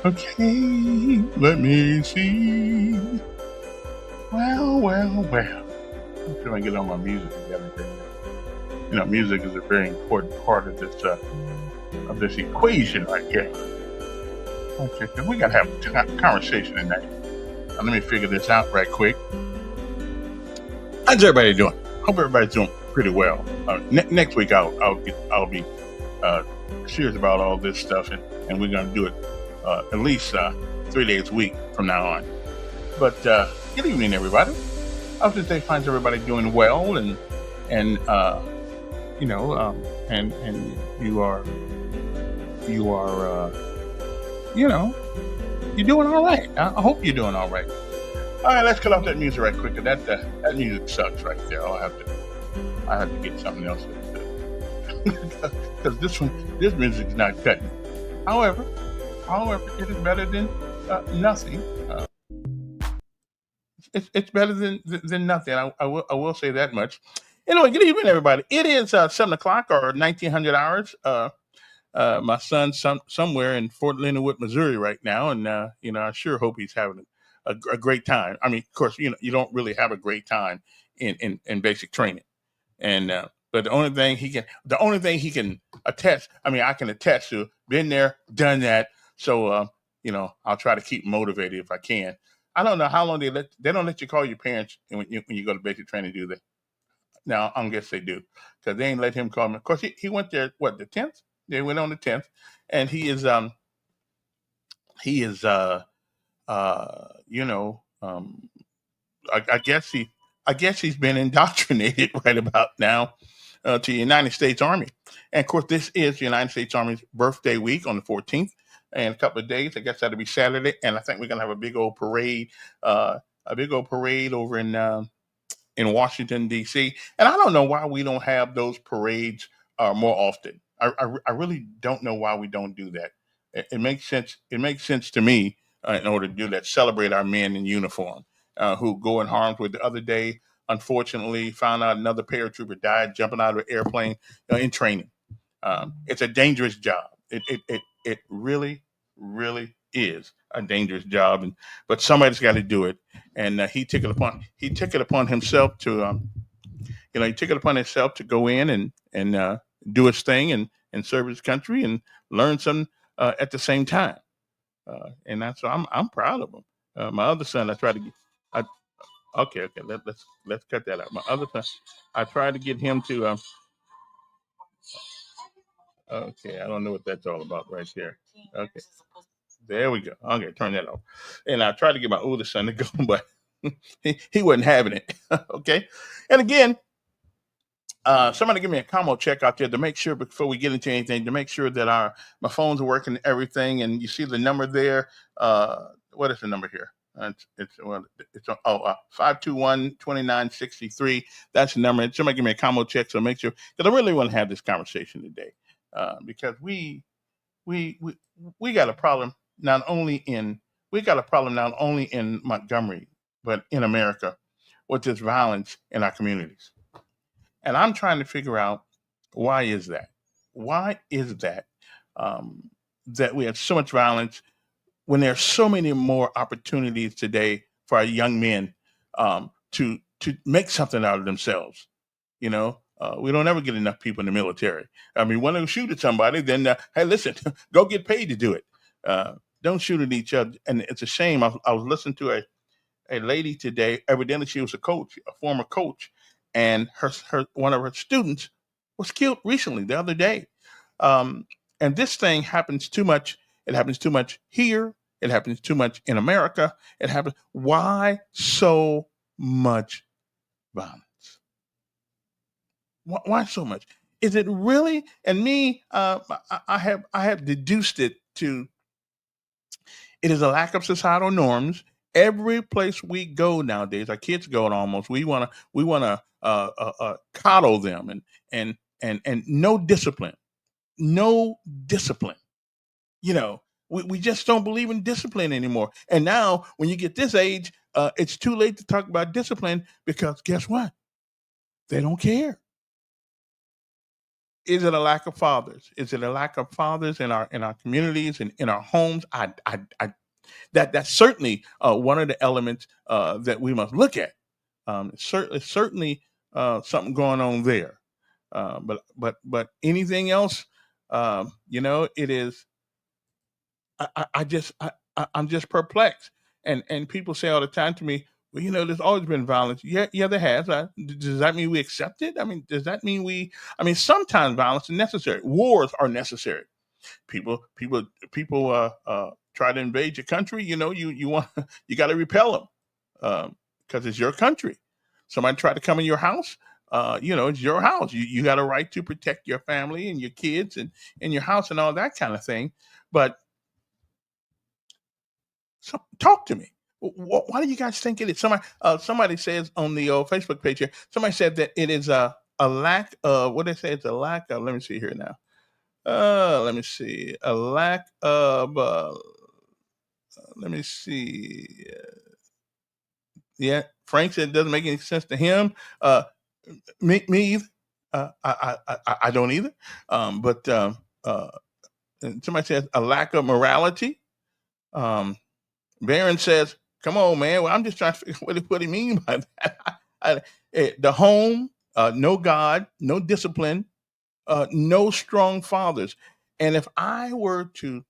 Okay, let me see. Well. I'm trying to get all my music together here. You know, music is a very important part of this equation right here. Okay, 'cause we gotta have a conversation tonight. Now, let me figure this out right quick. How's everybody doing? Hope everybody's doing pretty well. Next week I'll be uh, serious about all this stuff, and we're gonna do it at least 3 days a week from now on. But good evening, everybody. I hope this day finds everybody doing well, and you know, and you are you know you're doing all right. I hope you're doing all right. All right, let's cut off that music right quick. That music sucks right there. I have to get something else because this music is not cutting. However, it is better than nothing. It's better than nothing. I will say that much. Anyway, good evening, everybody. It is 7 o'clock or 1900 hours. My son's somewhere in Fort Leonard Wood, Missouri, right now, and I sure hope he's having a great time. I mean, of course, you don't really have a great time in basic training, and but the only thing he can attest. I mean, I can attest to been there, done that. So I'll try to keep motivated if I can. I don't know how long they don't let you call your parents when you go to basic training, do they? Now I guess they do because they ain't let him call me. Of course, he went there. What, the 10th? They went on the 10th, and he is you know I guess he's been indoctrinated right about now to the United States Army. And of course, this is the United States Army's birthday week on the 14th. And a couple of days, I guess that'll be Saturday. And I think we're gonna have a big old parade over in Washington D.C. And I don't know why we don't have those parades more often. I really don't know why we don't do that. It makes sense. It makes sense to me in order to do that. Celebrate our men in uniform who go in harm's way. The other day, unfortunately, found out another paratrooper died jumping out of an airplane in training. It's a dangerous job. It really is a dangerous job, but somebody's got to do it. And he took it upon himself to he took it upon himself to go in and do his thing and serve his country and learn something at the same time. And that's so I'm proud of him. My other son, I tried to get. I, okay, let's cut that out. My other son, I tried to get him to. Okay, I don't know what that's all about right there. Okay, there we go. Okay, turn that off. And I tried to get my older son to go, but he wasn't having it. Okay, and again, somebody give me a combo check out there to make sure before we get into anything to make sure that our my phones are working and everything. And you see the number there. What is the number here? It's 521-2963. That's the number. And somebody give me a combo check so make sure because I really want to have this conversation today because we we we got a problem not only in Montgomery but in America with this violence in our communities. And I'm trying to figure out why is that? Why is that that we have so much violence when there's so many more opportunities today for our young men to make something out of themselves? We don't ever get enough people in the military. I mean, when they shoot at somebody, then hey, listen, go get paid to do it. Don't shoot at each other. And it's a shame. I was listening to a lady today. Evidently, she was a coach, a former coach, and her one of her students was killed recently the other day. Um, and this thing happens too much. It happens too much here. It happens too much in America. It happens. Why so much violence? Why so much? Is it really? And me, I have deduced it to It is a lack of societal norms. Every place we go nowadays, our kids go to almost. We wanna coddle them and no discipline, no discipline. You know, we just don't believe in discipline anymore. And now, when you get this age, it's too late to talk about discipline because guess what? They don't care. Is it a lack of fathers? Is it a lack of fathers in our communities and in our homes? That's certainly one of the elements that we must look at. Certainly something going on there. But anything else, it is. I'm just perplexed. And people say all the time to me, well, there's always been violence. Yeah, yeah, there has. Does that mean we accept it? I mean, does that mean we? I mean, sometimes violence is necessary. Wars are necessary. People try to invade your country. You want you got to repel them because it's your country. Somebody try to come in your house. It's your house. You got a right to protect your family and your kids and your house and all that kind of thing. But talk to me. Why do you guys think it is? Somebody says on the Facebook page here. Somebody said that it is a lack of what they say. It's a lack of. Let me see here now. Let me see. A lack of. Let me see. Yeah, Frank said it doesn't make any sense to him. Me either. I don't either. And somebody says a lack of morality. Barron says, "Come on, man. Well, I'm just trying to figure out what do you mean by that." The home, no God, no discipline, no strong fathers. And if I were to,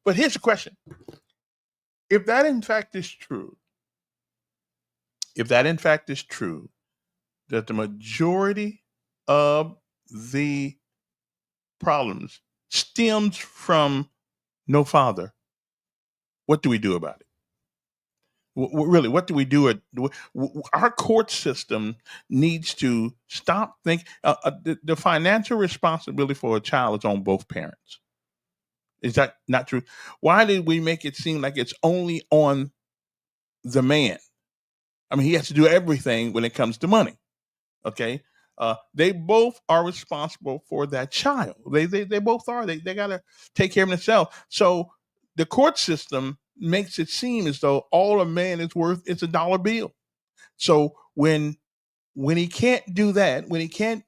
but here's the question: if that in fact is true, if that in fact is true, that the majority of the problems stems from no father, what do we do about it? Really, what do we do? Our court system needs to stop think. The financial responsibility for a child is on both parents. Is that not true? Why did we make it seem like it's only on the man? I mean, he has to do everything when it comes to money. Okay, they both are responsible for that child. They both are. They got to take care of themselves. So the court system makes it seem as though all a man is worth is a dollar bill. So when he can't do that, when he can't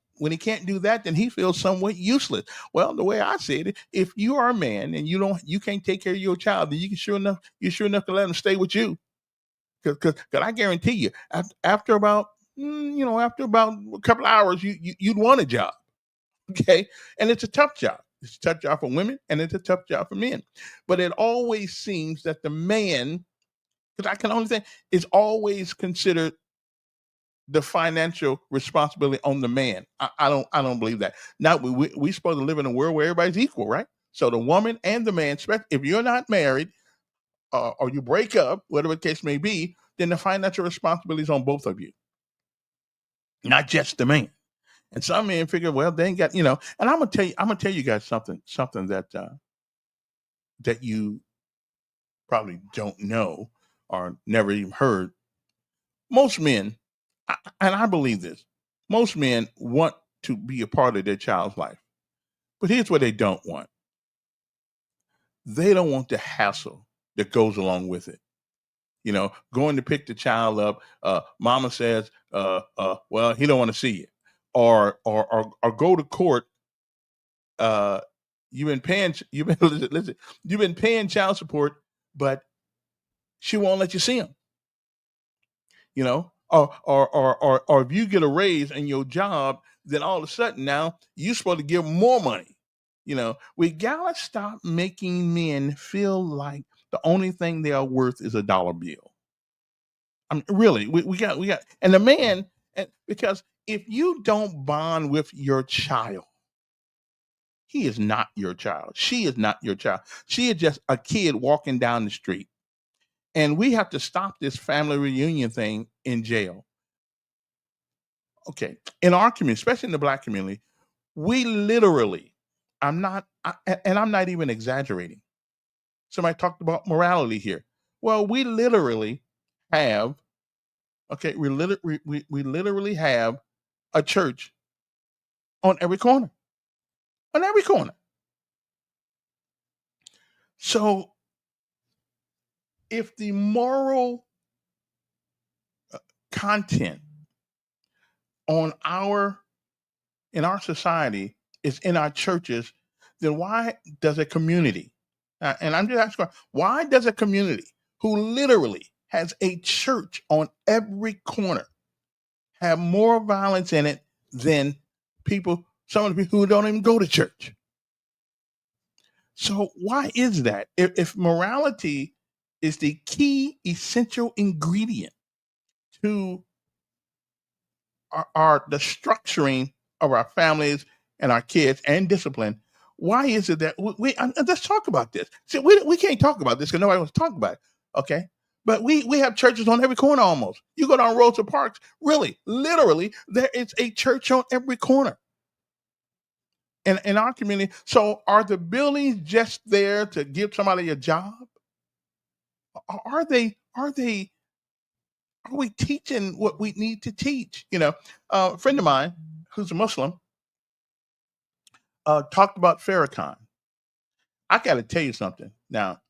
do that, then he feels somewhat useless. Well, the way I see it, if you are a man and you can't take care of your child, then you sure enough to let him stay with you. Because I guarantee you, after about a couple hours, you'd want a job. Okay, and it's a tough job. It's a tough job for women, and it's a tough job for men. But it always seems that the man, because I can only say, is always considered the financial responsibility on the man. I don't believe that. Now we supposed to live in a world where everybody's equal, right? So the woman and the man, if you're not married or you break up, whatever the case may be, then the financial responsibility is on both of you, not just the man. And some men figure, well, they ain't got, And I'm gonna tell you guys something that you probably don't know or never even heard. Most men, and I believe this, most men want to be a part of their child's life. But here's what they don't want. They don't want the hassle that goes along with it. Going to pick the child up, mama says, well, he don't want to see you. Or go to court. Uh, you've been listen, you've been paying child support, but she won't let you see him. Or if you get a raise in your job, then all of a sudden now you're supposed to give more money. We gotta stop making men feel like the only thing they are worth is a dollar bill. I mean, really, we got, and the man, because if you don't bond with your child, he is not your child. She is not your child. She is just a kid walking down the street. And we have to stop this family reunion thing in jail. Okay. In our community, especially in the black community, we literally, I'm not even exaggerating. somebody talked about morality here. Well, we literally have, okay, we literally have a church on every corner. On every corner. So if the moral content on in our society is in our churches, then why does a community, and I'm just asking, why does a community who literally has a church on every corner have more violence in it than some of the people who don't even go to church? So why is that? If morality is the key essential ingredient to the structuring of our families and our kids and discipline, why is it that let's talk about this. See, we can't talk about this because nobody wants to talk about it. Okay. But we have churches on every corner almost. You go down Rosa Parks, really, literally, there is a church on every corner in our community. So are the buildings just there to give somebody a job? Are we teaching what we need to teach? A friend of mine who's a Muslim talked about Farrakhan. I got to tell you something. Now,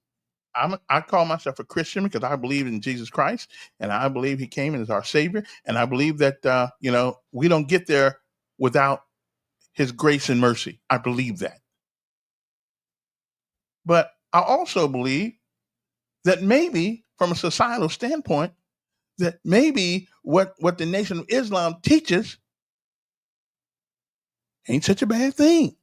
I call myself a Christian because I believe in Jesus Christ, and I believe He came as our Savior, and I believe that we don't get there without His grace and mercy. I believe that, but I also believe that maybe from a societal standpoint, that maybe what the Nation of Islam teaches ain't such a bad thing.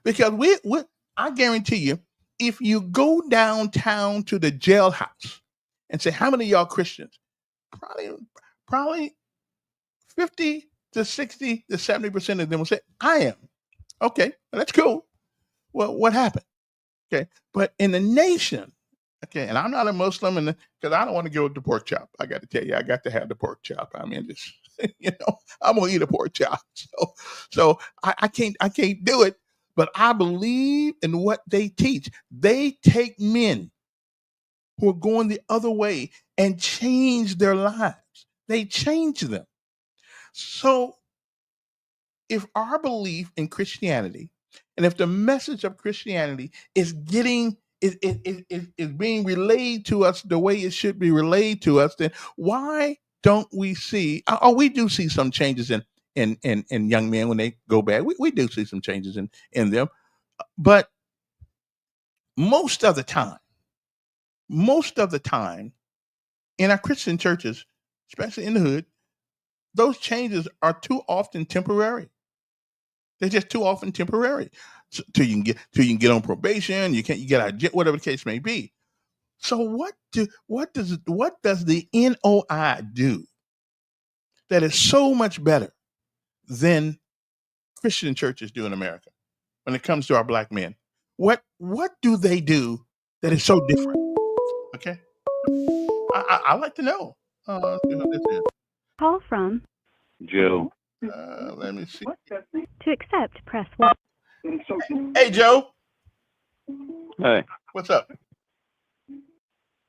Because I guarantee you, if you go downtown to the jailhouse and say, how many of y'all Christians? Probably 50 to 60 to 70% of them will say, I am. Okay, well, that's cool. Well, what happened? Okay, but in the nation, okay, and I'm not a Muslim, because I don't want to go with the pork chop. I got to tell you, I got to have the pork chop. I mean, just I'm gonna eat a pork chop. So I can't do it. But I believe in what they teach. They take men who are going the other way and change their lives. They change them. So if our belief in Christianity, and if the message of Christianity is being relayed to us the way it should be relayed to us, then why don't we see? Oh, we do see some changes in young men when they go bad. We do see some changes in them, but most of the time in our Christian churches, especially in the hood, those changes are too often temporary. They're just too often temporary. Till you can get on probation, you get out, whatever the case may be. So what does the NOI do that is so much better than Christian churches do in America when it comes to our black men? What do they do that is so different? Okay, I like to know. This is Call from Joe. let me see. To accept, press 1. Hey, Joe. Hey. What's up?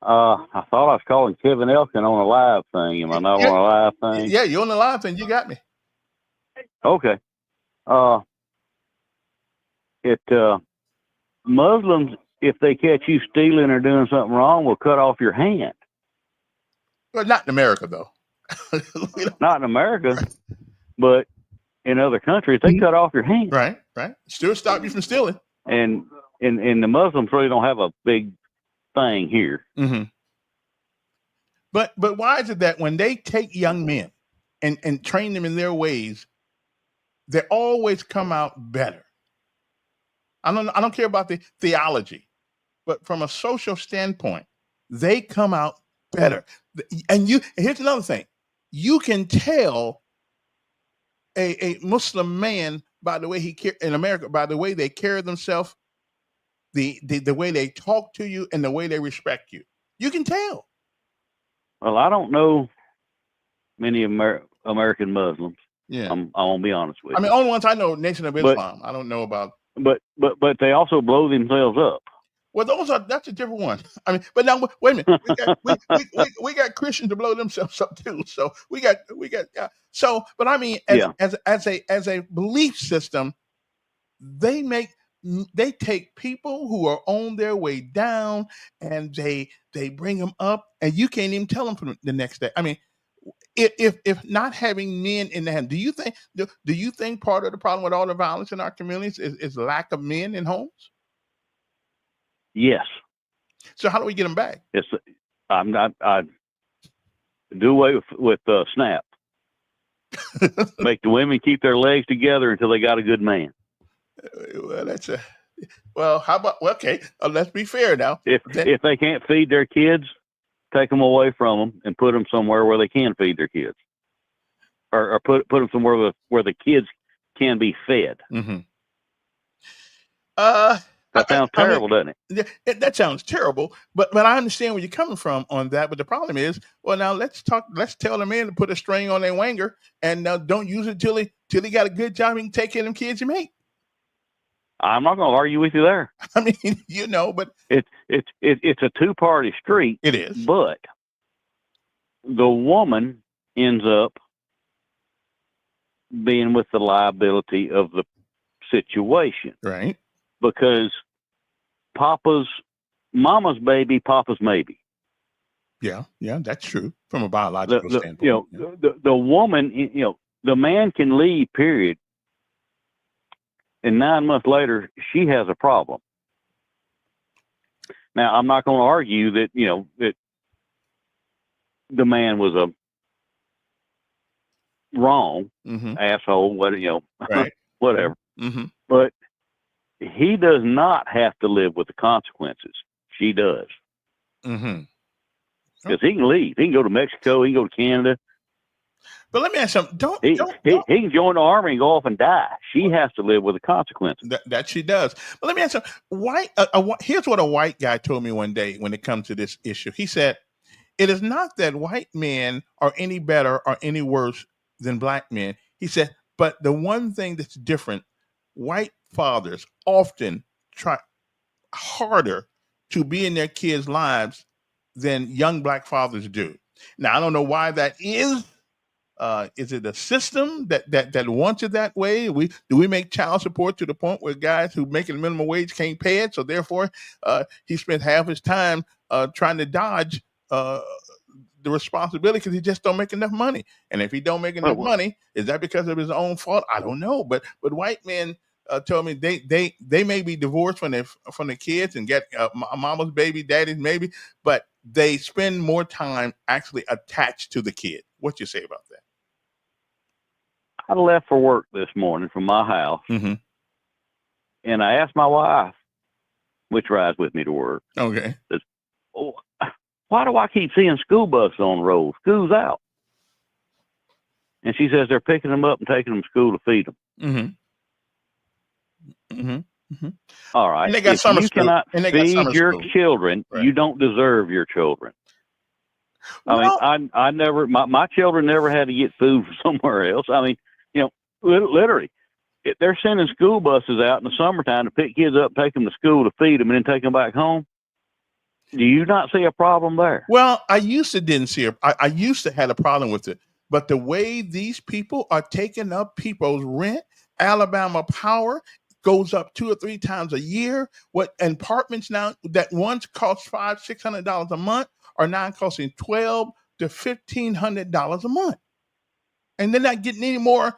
I thought I was calling Kevin Elkins on a live thing. Am I not on a live thing? Yeah, you're on the live thing. You got me. Okay. Muslims, if they catch you stealing or doing something wrong, will cut off your hand. Well, not in America, though. Not in America, but in other countries, they cut off your hand. Right. Still stop you from stealing. And the Muslims really don't have a big thing here. Mm-hmm. But why is it that when they take young men and train them in their ways, they always come out better? I don't care about the theology, but from a social standpoint, they come out better. And here's another thing: you can tell a Muslim man by the way in America, by the way they carry themselves, the way they talk to you, and the way they respect you. You can tell. Well, I don't know many American Muslims. Yeah, I'm gonna be honest with you. I mean, only ones I know, Nation of Islam. I don't know about. But they also blow themselves up. Well, that's a different one. I mean, but now wait a minute. We got Christians to blow themselves up too. So we got so. But I mean, Yeah. as a belief system, they make they take people who are on their way down and they bring them up, and you can't even tell them from the next day. I mean, if not having men in the hand, do you think part of the problem with all the violence in our communities is lack of men in homes? Yes. So how do we get them back? It's. I'm not. I do away with SNAP. Make the women keep their legs together until they got a good man. Well, how about okay? Let's be fair now. If they can't feed their kids, take them away from them and put them somewhere where they can feed their kids, or put them somewhere where the kids can be fed. Mm-hmm. That sounds terrible, doesn't it? That sounds terrible, but I understand where you're coming from on that. But the problem is, well, now let's tell the men to put a string on their wanger and don't use it till he got a good job and can take care of them kids you make. I'm not going to argue with you there. I mean, but it's a two-party street. It is, but the woman ends up being with the liability of the situation, right? Because mama's baby, papa's maybe. Yeah, that's true from a biological standpoint. The woman, the man can leave, period. And 9 months later, she has a problem. Now, I'm not going to argue that, that the man was a wrong asshole, right. whatever. Mm-hmm. But he does not have to live with the consequences. She does. Mm-hmm. Because he can leave. He can go to Mexico. He can go to Canada. But let me ask you something. He can join the army and go off and die. She has to live with the consequences. That she does. But let me ask you something. Here's what a white guy told me one day when it comes to this issue. He said, it is not that white men are any better or any worse than black men. He said, but the one thing that's different, white fathers often try harder to be in their kids' lives than young black fathers do. Now, I don't know why that is. Is it a system that wants it that way? Do we make child support to the point where guys who making minimum wage can't pay it? So therefore, he spent half his time trying to dodge the responsibility because he just don't make enough money. And if he don't make enough money, is that because of his own fault? I don't know. But white men told me they may be divorced from the kids and get mama's baby, daddy's maybe, but they spend more time actually attached to the kid. What you say about that? I left for work this morning from my house, and I asked my wife, which rides with me to work. Okay. Why do I keep seeing school buses on the road? School's out. And she says they're picking them up and taking them to school to feed them. All right. And they got if you cannot feed your children, right. You don't deserve your children. I never, my children never had to get food from somewhere else. I mean, literally, they're sending school buses out in the summertime to pick kids up, take them to school to feed them, and then take them back home. Do you not see a problem there? Well, I used to I used to have a problem with it, but the way these people are taking up people's rent, Alabama Power goes up 2 or 3 times a year. What apartments now that once cost $500-600 a month are now costing $1,200 to $1,500 a month, and they're not getting any more.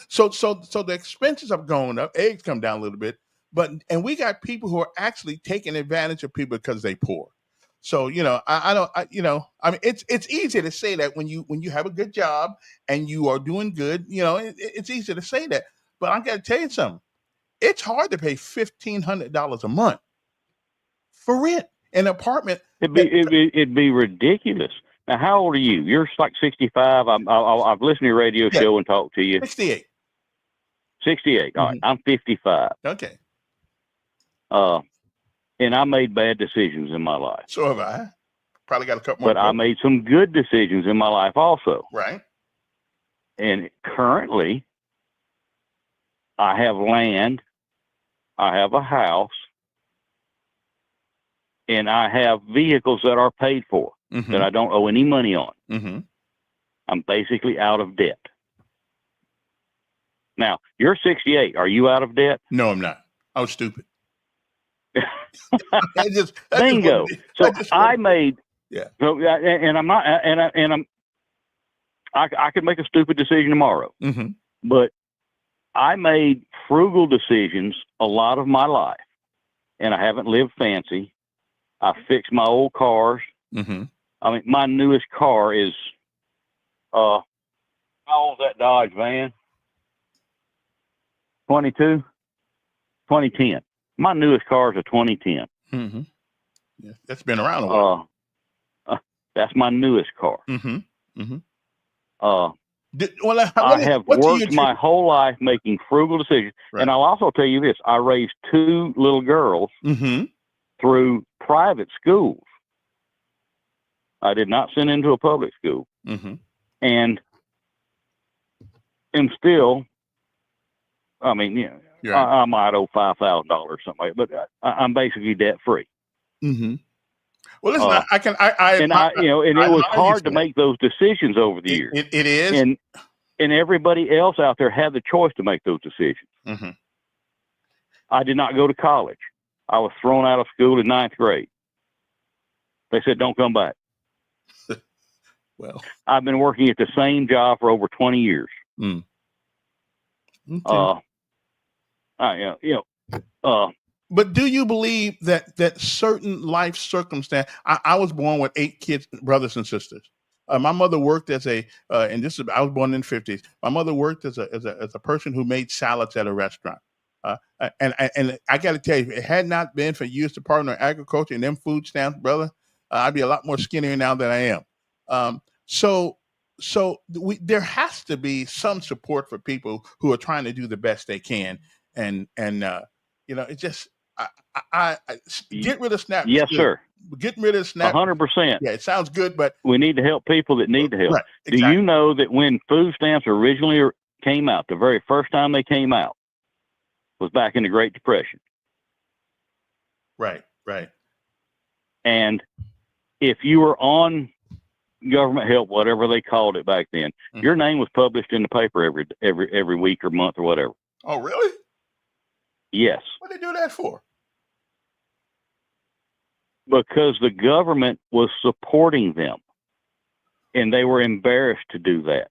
So the expenses have gone up. Eggs come down a little bit, and we got people who are actually taking advantage of people because they poor. So I mean, it's easy to say that when you have a good job and you are doing good, it's easy to say that. But I got to tell you something. It's hard to pay $1,500 a month for rent an apartment. It'd be ridiculous. Now, how old are you? You're like 65. I've listened to your radio show and talked to you. 68. 68. All right. I'm 55. Okay. And I made bad decisions in my life. So have I. Probably got a couple more. But I made some good decisions in my life also. Right. And currently, I have land. I have a house. and I have vehicles that are paid for that I don't owe any money on. I'm basically out of debt. Now, you're 68. Are you out of debt? No, I'm not. I was stupid. Bingo. So I made. Yeah. So and I'm not, and I'm. I could make a stupid decision tomorrow, but I made frugal decisions a lot of my life, and I haven't lived fancy. I fixed my old cars. I mean, my newest car is, how old's that Dodge van? 2010. My newest car is a 2010. Yeah, that's been around a while. That's my newest car. I have worked my whole life making frugal decisions. Right. And I'll also tell you this. I raised 2 little girls through private schools. I did not send into a public school. And still, I mean, yeah, I might owe $5,000 or something like that, but I'm basically debt free. Well, listen, and it was hard to make those decisions over the years. It is. And everybody else out there had the choice to make those decisions. I did not go to college. I was thrown out of school in 9th grade. They said, don't come back. Well, I've been working at the same job for over 20 years. But do you believe that certain life circumstance? I was born with 8 kids, brothers and sisters. My mother worked as I was born in the 50s. My mother worked as a person who made salads at a restaurant. And I got to tell you, if it had not been for U.S. Department of Agriculture and them food stamps, brother, I'd be a lot more skinnier now than I am. So there has to be some support for people who are trying to do the best they can. And it's just, I get rid of SNAP. Yes, sir. Getting rid of SNAP. 100%. Yeah, it sounds good, but we need to help people that need to help. Right, exactly. Do you know that when food stamps originally came out, the very first time they came out was back in the Great Depression? Right. And if you were on government help, whatever they called it back then, your name was published in the paper every week or month or whatever. Oh, really? Yes. What did they do that for? Because the government was supporting them, and they were embarrassed to do that.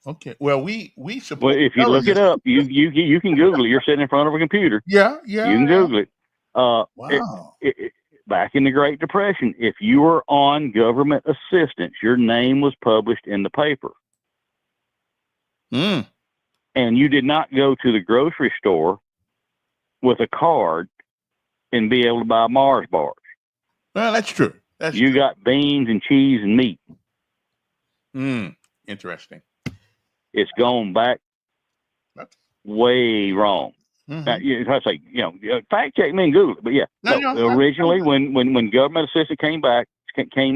Okay. Well, we support. Well, if you look it up, you can Google it. You're sitting in front of a computer. Yeah. You can Google it. Wow. Back in the Great Depression, if you were on government assistance, your name was published in the paper. And you did not go to the grocery store with a card and be able to buy Mars bars. Well, that's true. You got beans and cheese and meat. Interesting. It's gone back way wrong. Now, I say, fact check me and Google it. But yeah, originally when government assistance came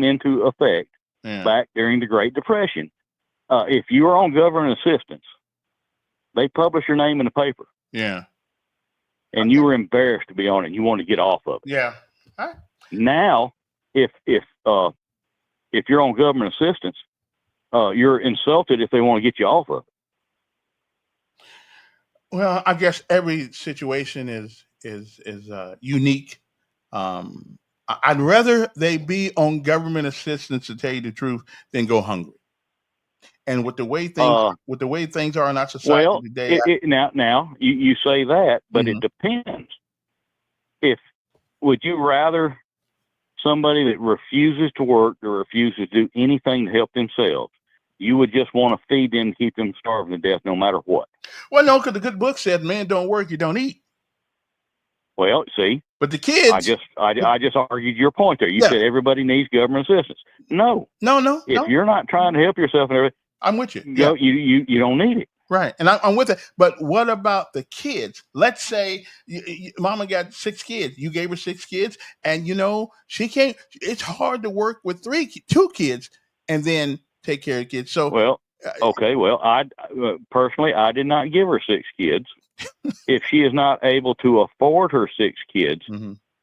into effect back during the Great Depression, if you were on government assistance, they published your name in the paper. Yeah. And you were embarrassed to be on it. You wanted to get off of it. Yeah. Now, if you're on government assistance, you're insulted if they want to get you off of it. Well, I guess every situation is unique. I'd rather they be on government assistance, to tell you the truth, than go hungry. And with the way things are in our society today, now you say that, but it depends. Would you rather somebody that refuses to work or refuses to do anything to help themselves? You would just want to feed them, keep them starving to death, no matter what. Well, no, because the good book says, "Man, don't work, you don't eat." Well, see, but the kids. I just argued your point there. You said everybody needs government assistance. No. If you're not trying to help yourself and everything, I'm with you. You don't need it. Right, and I'm with it. But what about the kids? Let's say Mama got 6 kids. You gave her 6 kids, and she can't. It's hard to work with 2 kids and then take care of kids. So I personally, I did not give her 6 kids. If she is not able to afford her 6 kids,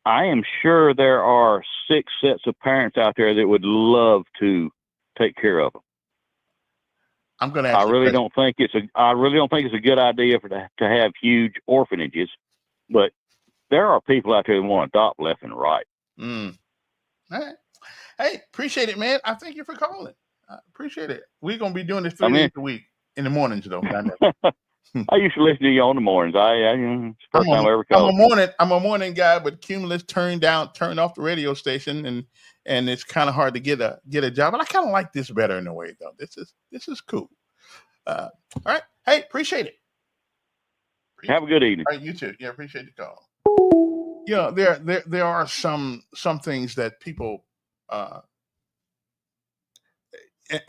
I am sure there are 6 sets of parents out there that would love to take care of them. I'm going to I ask you a really question. don't think it's a good idea to have huge orphanages, but there are people out there that want to adopt left and right. Mm. All right. Hey, appreciate it, man. I thank you for calling. I appreciate it. We're going to be doing this 3 days a week in the mornings, though. I used to listen to you on the mornings. It's the first time I ever called. I'm a morning guy, but Cumulus turned off the radio station, and it's kind of hard to get a job. But I kind of like this better in a way, though. This is cool. All right. Hey, appreciate it. Have a good evening. All right, you too. Yeah, appreciate the call. You know, there are some things that people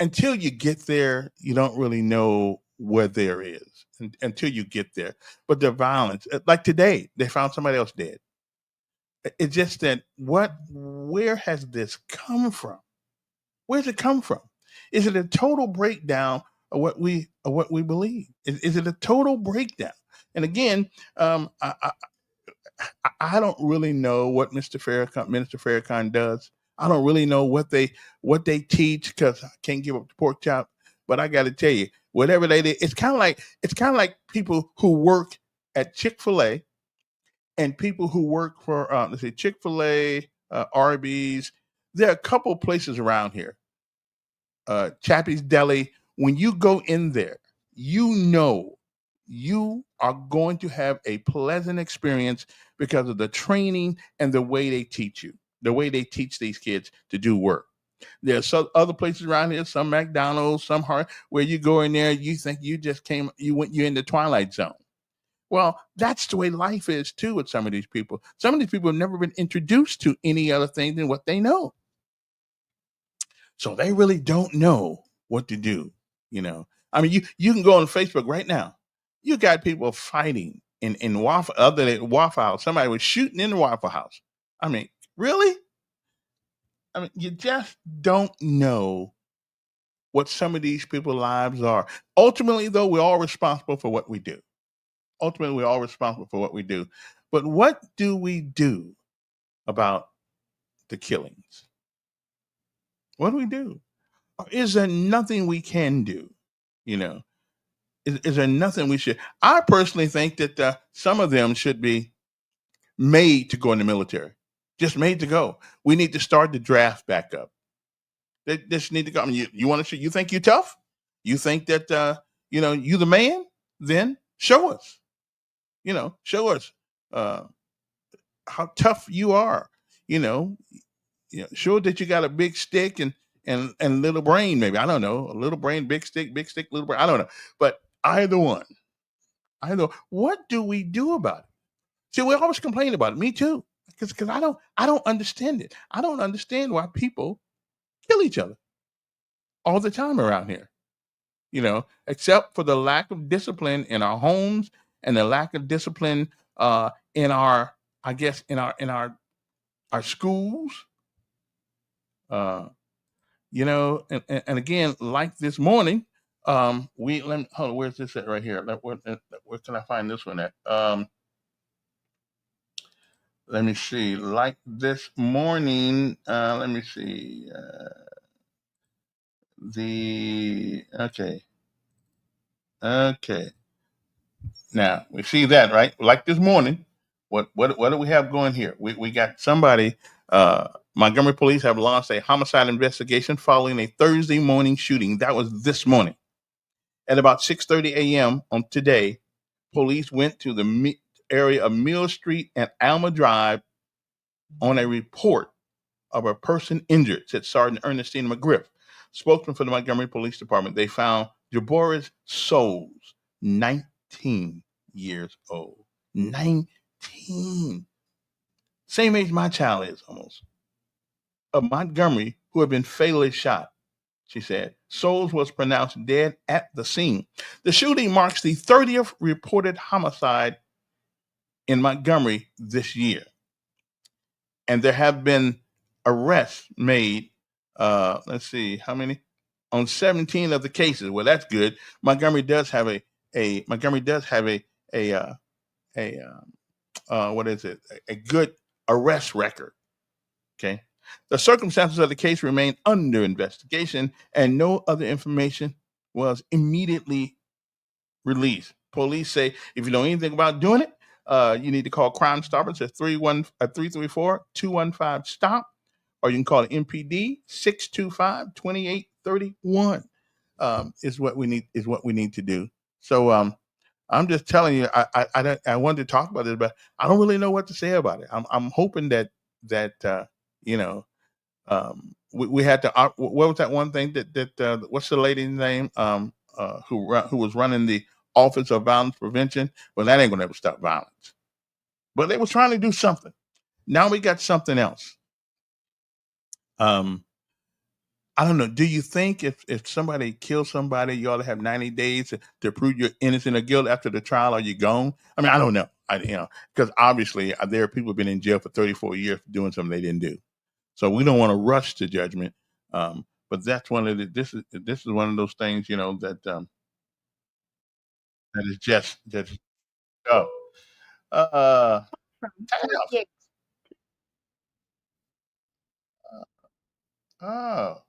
until you get there, you don't really know where there is until you get there. But the violence, like today, they found somebody else dead. It's just that where has this come from? Where's it come from? Is it a total breakdown of what we believe? Is it a total breakdown? And again, I don't really know what Minister Farrakhan does. I don't really know what they teach because I can't give up the pork chop. But I got to tell you, whatever they did, it's kind of like people who work at Chick-fil-A and people who work for let's say Chick-fil-A, Arby's. There are a couple places around here, Chappie's Deli. When you go in there, you know you are going to have a pleasant experience because of the training and the way they teach you, the way they teach these kids to do work. There's some other places around here, some McDonald's, some hard, where you go in there, you think you're in the Twilight Zone. Well, that's the way life is too with some of these people. Some of these people have never been introduced to any other thing than what they know. So they really don't know what to do. I mean, you can go on Facebook right now. You got people fighting in Waffle, other than Waffle House. Somebody was shooting in the Waffle House. I mean, really? I mean, you just don't know what some of these people's lives are. Ultimately, though, we're all responsible for what we do. Ultimately, we're all responsible for what we do. But what do we do about the killings? What do we do? Or is there nothing we can do? Is there nothing we should? I personally think that some of them should be made to go in the military, just made to go. We need to start the draft back up. They just need to go. I mean, you want to show? You think you're tough? You think that you the man? Then show us. Show us how tough you are. Show that you got a big stick and little brain. Maybe I don't know. A little brain, big stick, little brain. I don't know. But either one. What do we do about it? See, we always complain about it. Me too. Because I don't understand it. I don't understand why people kill each other all the time around here. Except for the lack of discipline in our homes and the lack of discipline in our schools. And again, like this morning, hold on, where's this at right here? Where can I find this one at? Let me see. Like this morning, let me see. Okay. Now we see that, right? Like this morning, what do we have going here? We got somebody. Montgomery police have launched a homicide investigation following a Thursday morning shooting. That was this morning at about 6:30 a.m. on today. Police went to the area of Mill Street and Alma Drive on a report of a person injured, said Sergeant Ernestine McGriff, spokesman for the Montgomery Police Department. They found Jaboris Souls, 19 years old. 19. Same age my child is almost. Of Montgomery, who had been fatally shot, she said. Souls was pronounced dead at the scene. The shooting marks the 30th reported homicide in Montgomery this year. And there have been arrests made, let's see, how many? On 17 of the cases. Well, that's good. Montgomery does have a what is it? A good arrest record. Okay. The circumstances of the case remain under investigation, and no other information was immediately released. Police say if you know anything about doing it, you need to call Crime Stoppers at 334 stop, or you can call the MPD 625-2831. Is what we need to do. So I'm just telling you, I wanted to talk about this, but I don't really know what to say about it. I'm hoping that you know we had to what was that one thing that what's the lady's name who was running the Office of Violence Prevention? Well, that ain't gonna ever stop violence. But they was trying to do something. Now we got something else. Um, I don't know. Do you think if somebody kills somebody, you ought to have 90 days to prove you're innocent or guilty after the trial? Are you gone? I mean, I don't know. Because obviously there are people who've been in jail for 34 years for doing something they didn't do. So we don't want to rush to judgment. But that's one of the this is one of those things, that is just oh. Uh From Taff. 48. Oh.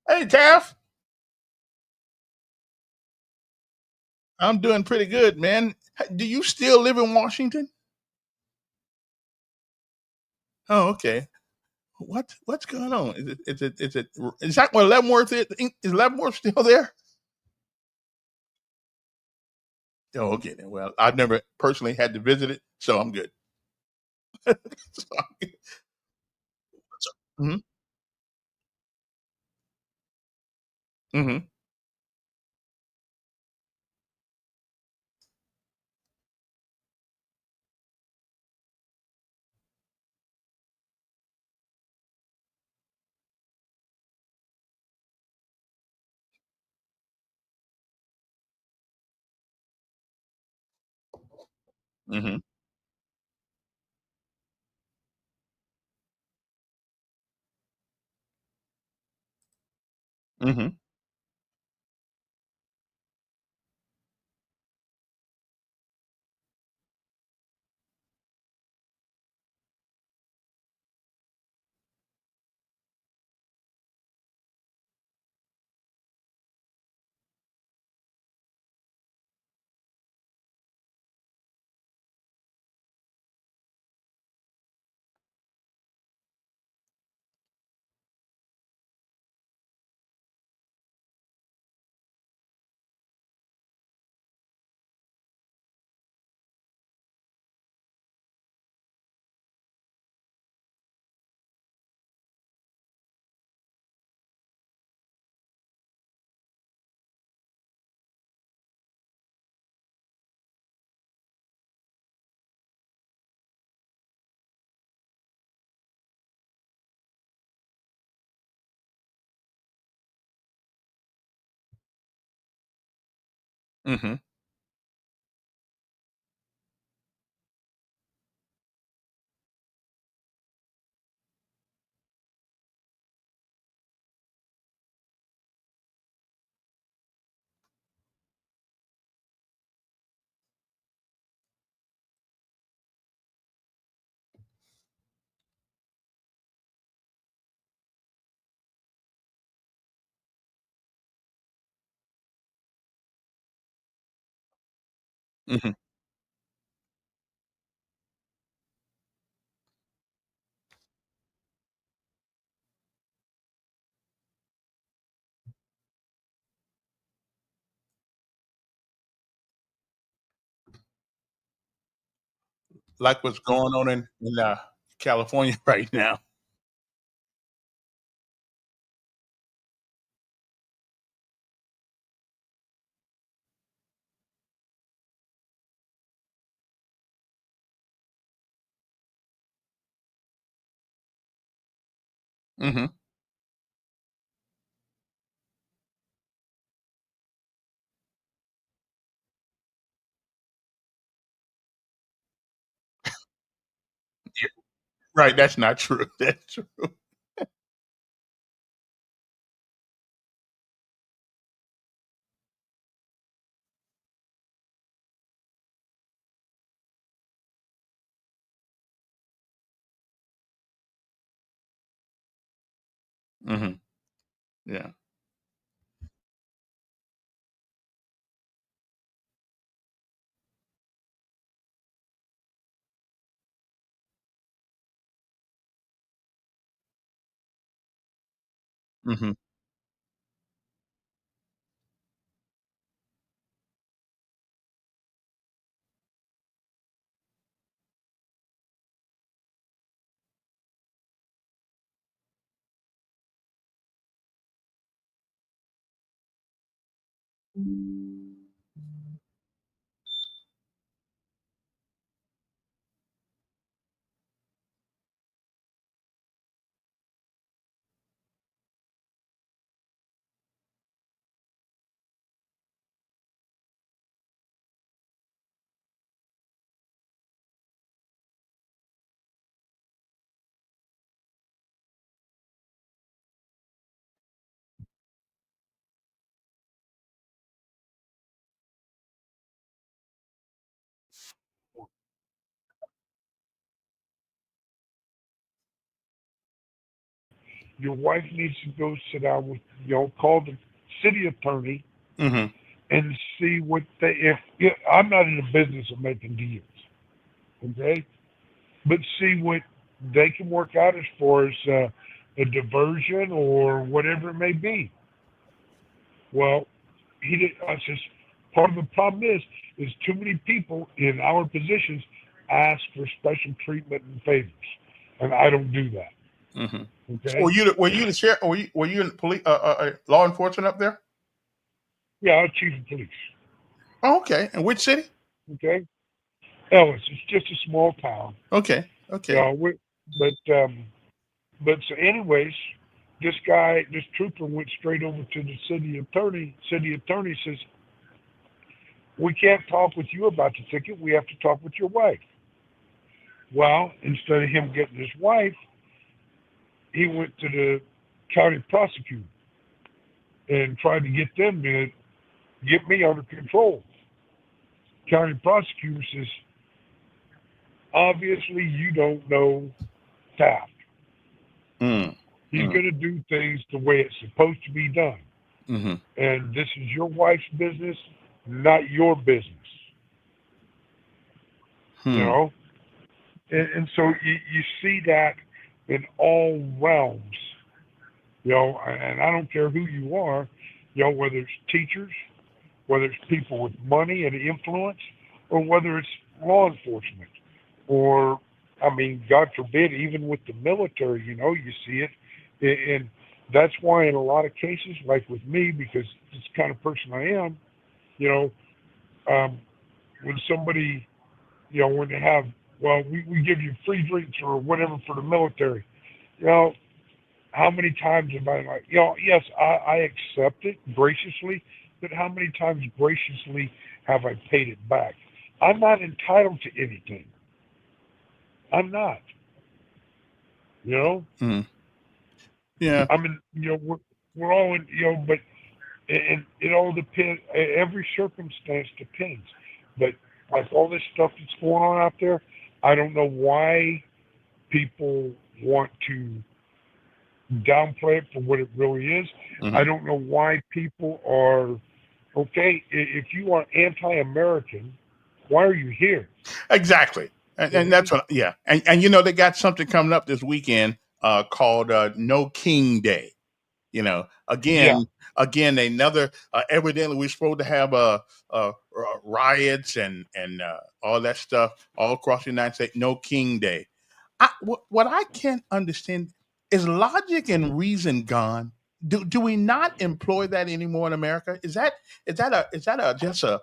Hey Taff. I'm doing pretty good, man. Do you still live in Washington? Oh, okay. What's going on? Is that where Leavenworth is? Is Leavenworth still there? Oh, okay then. Well, I've never personally had to visit it, so I'm good. So I'm good. Mhm, mhm, mhm, mhm, mhm. Mhm. Like what's going on in California right now. Mhm. Yeah, right, that's not true. That's true. Mm-hmm. Yeah. Mm-hmm. Your wife needs to go sit down with, call the city attorney Mm-hmm. and see what they, if I'm not in the business of making deals, okay? But see what they can work out as far as a diversion or whatever it may be. Well, he did. I says part of the problem is too many people in our positions ask for special treatment and favors, and I don't do that. Mm-hmm. So Okay? were you the sheriff? Were you in police law enforcement up there? Yeah, I'm chief of police. Oh, okay. And which city? Okay, Ellis. It's just a small town. Okay. You Okay. know, but but so anyways, this trooper went straight over to the city attorney. City attorney says, "We can't talk with you about the ticket. We have to talk with your wife." Well, instead of him getting his wife, he went to the county prosecutor and tried to get them to get me under control. County prosecutor says, "Obviously, you don't know Taft. Mm. He's Mm. going to do things the way it's supposed to be done. Mm-hmm. And this is your wife's business, not your business." You Hmm. know? And so you see that in all realms, and I don't care who you are, whether it's teachers, whether it's people with money and influence, or whether it's law enforcement, or, I mean, God forbid, even with the military, you see it. And that's why in a lot of cases, like with me, because it's the kind of person I am, you know, um, when somebody, when they have, well, we give you free drinks or whatever for the military, you know, how many times have I like, yes, I accept it graciously, but how many times graciously have I paid it back? I'm not entitled to anything. I'm not, you know. Mm. Yeah. I mean, we're all in, but it all depends. Every circumstance depends. But like all this stuff that's going on out there, I don't know why people want to downplay it for what it really is. I Mm-hmm. don't know why people are okay. If you are anti-American, why are you here? Exactly. And Okay? that's what. Yeah. And they got something coming up this weekend called No King Day. Yeah, Again, another. Evidently, we're supposed to have riots and all that stuff all across the United States. No King Day. What I can't understand is logic and reason gone. Do we not employ that anymore in America? Is that a just a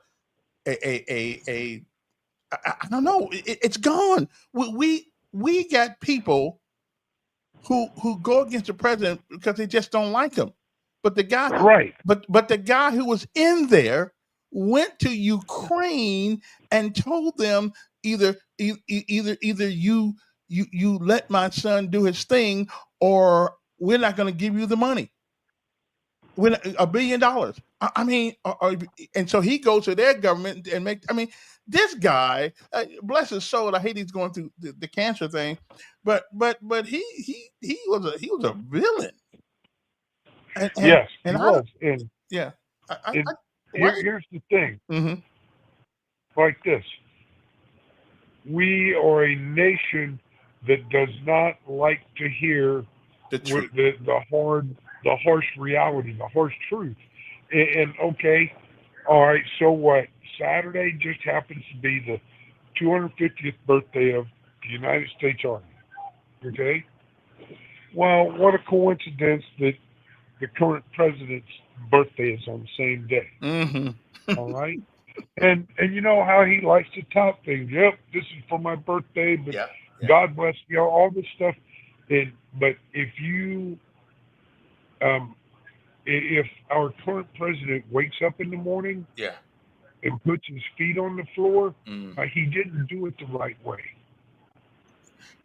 I don't know. It's gone. We got people who go against the president because they just don't like him. But the guy, right. but the guy who was in there went to Ukraine and told them either you let my son do his thing or we're not going to give you the money. We're not, $1 billion. I mean, and so he goes to their government and make. I mean, this guy, bless his soul. I hate he's going through the cancer thing, but he was a villain. Yes, he and I don't. was. And Yeah. and Why? here's the thing, Mm-hmm. like this. We are a nation that does not like to hear The truth. the harsh reality, the harsh truth. And okay, all right, so what? Saturday just happens to be the 250th birthday of the United States Army. Okay? Well, what a coincidence that the current president's birthday is on the same day. Mm-hmm. All right? And you know how he likes to tout things. Yep, this is for my birthday, but Yeah. Yeah. God bless you know all this stuff. And but if you um, if our current president wakes up in the morning Yeah. and puts his feet on the floor, Mm. he didn't do it the right way.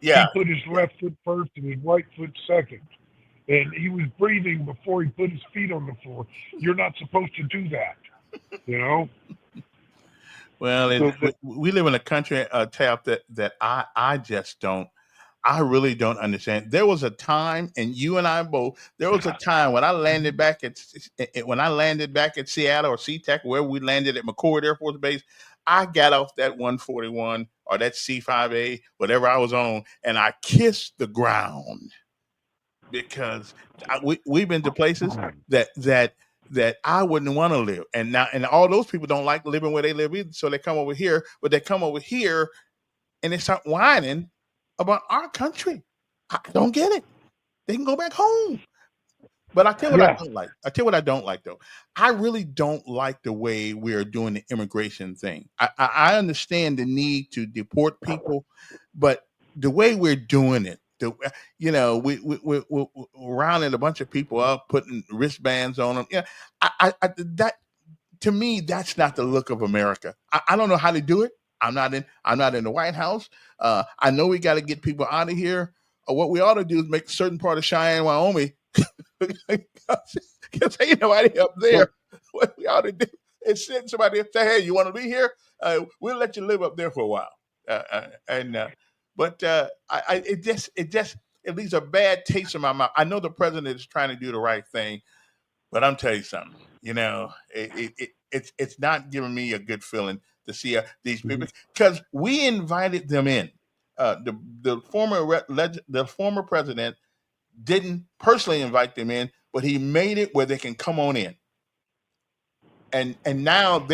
He Yeah. put his Yeah. left foot first and his right foot second. And he was breathing before he put his feet on the floor. You're not supposed to do that, you know? Well, So we live in a country, Tap, that I just don't. I really don't understand. There was a time, and you and I both. There was a time when I landed back when I landed back at Seattle or SeaTac, where we landed at McCord Air Force Base. I got off that 141 or that C5A, whatever I was on, and I kissed the ground because we've been to places that I wouldn't want to live, and all those people don't like living where they live either, so they come over here, but they come over here and they start whining about our country. I don't get it. They can go back home. But I tell you what I yeah, don't like. I tell you what I don't like though. I really don't like the way we're doing the immigration thing. I understand the need to deport people, but the way we're doing it, we're rounding a bunch of people up, putting wristbands on them. Yeah, that to me, that's not the look of America. I don't know how to do it. I'm not in the White House. I know we got to get people out of here. What we ought to do is make a certain part of Cheyenne, Wyoming, because ain't nobody up there. so What we ought to do is send somebody and say, "Hey, you want to be here? We'll let you live up there for a while." And but it leaves a bad taste in my mouth. I know the president is trying to do the right thing, but I'm telling you something. It's not giving me a good feeling to see these people because we invited them in. The former president didn't personally invite them in, but he made it where they can come on in. And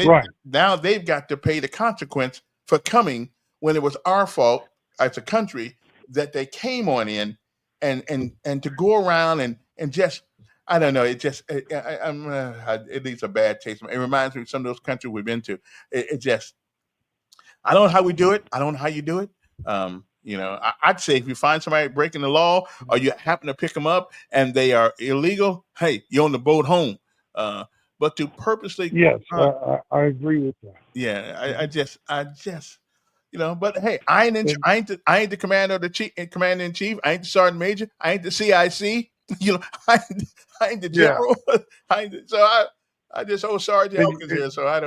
right. now they've got to pay the consequence for coming when it was our fault as a country that they came on in and to go around and just I don't know. It just it leaves a bad taste. It reminds me of some of those countries we've been to. It just I don't know how we do it. I don't know how you do it. I'd say if you find somebody breaking the law or you happen to pick them up and they are illegal, hey, you're on the boat home. Uh, but to purposely go Yes, around, I agree with that. yeah, Mhm. I just, but hey, I ain't And I ain't the commander of the chief, commander in chief. I ain't the sergeant major. I ain't the CIC. You know, I ain't the yeah, general. I just owe Sergeant and Elkins here, so I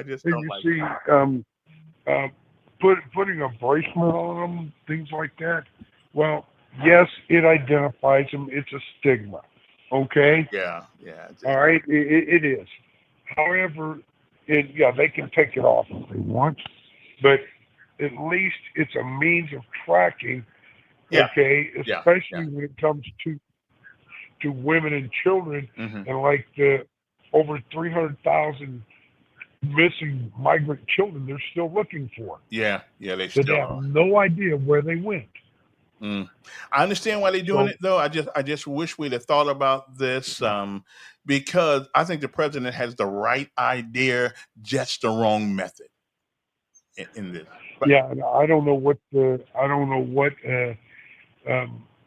just and don't you like it. see, uh, putting a bracement on them, things like that. Well, yes, it identifies them. It's a stigma. Okay, Yeah, yeah, all right, it is. However, yeah, they can take it off if they want, but at least it's a means of tracking. yeah, Okay, yeah, yeah. especially when it comes to women and children, Hmm. and like the over 300,000 missing migrant children they're still looking for. Yeah, yeah, they That they still have are. no idea where they went. Mm. I understand why they're doing So it, though. I just wish we'd have thought about this because I think the president has the right idea, just the wrong method in this. But yeah, I don't know what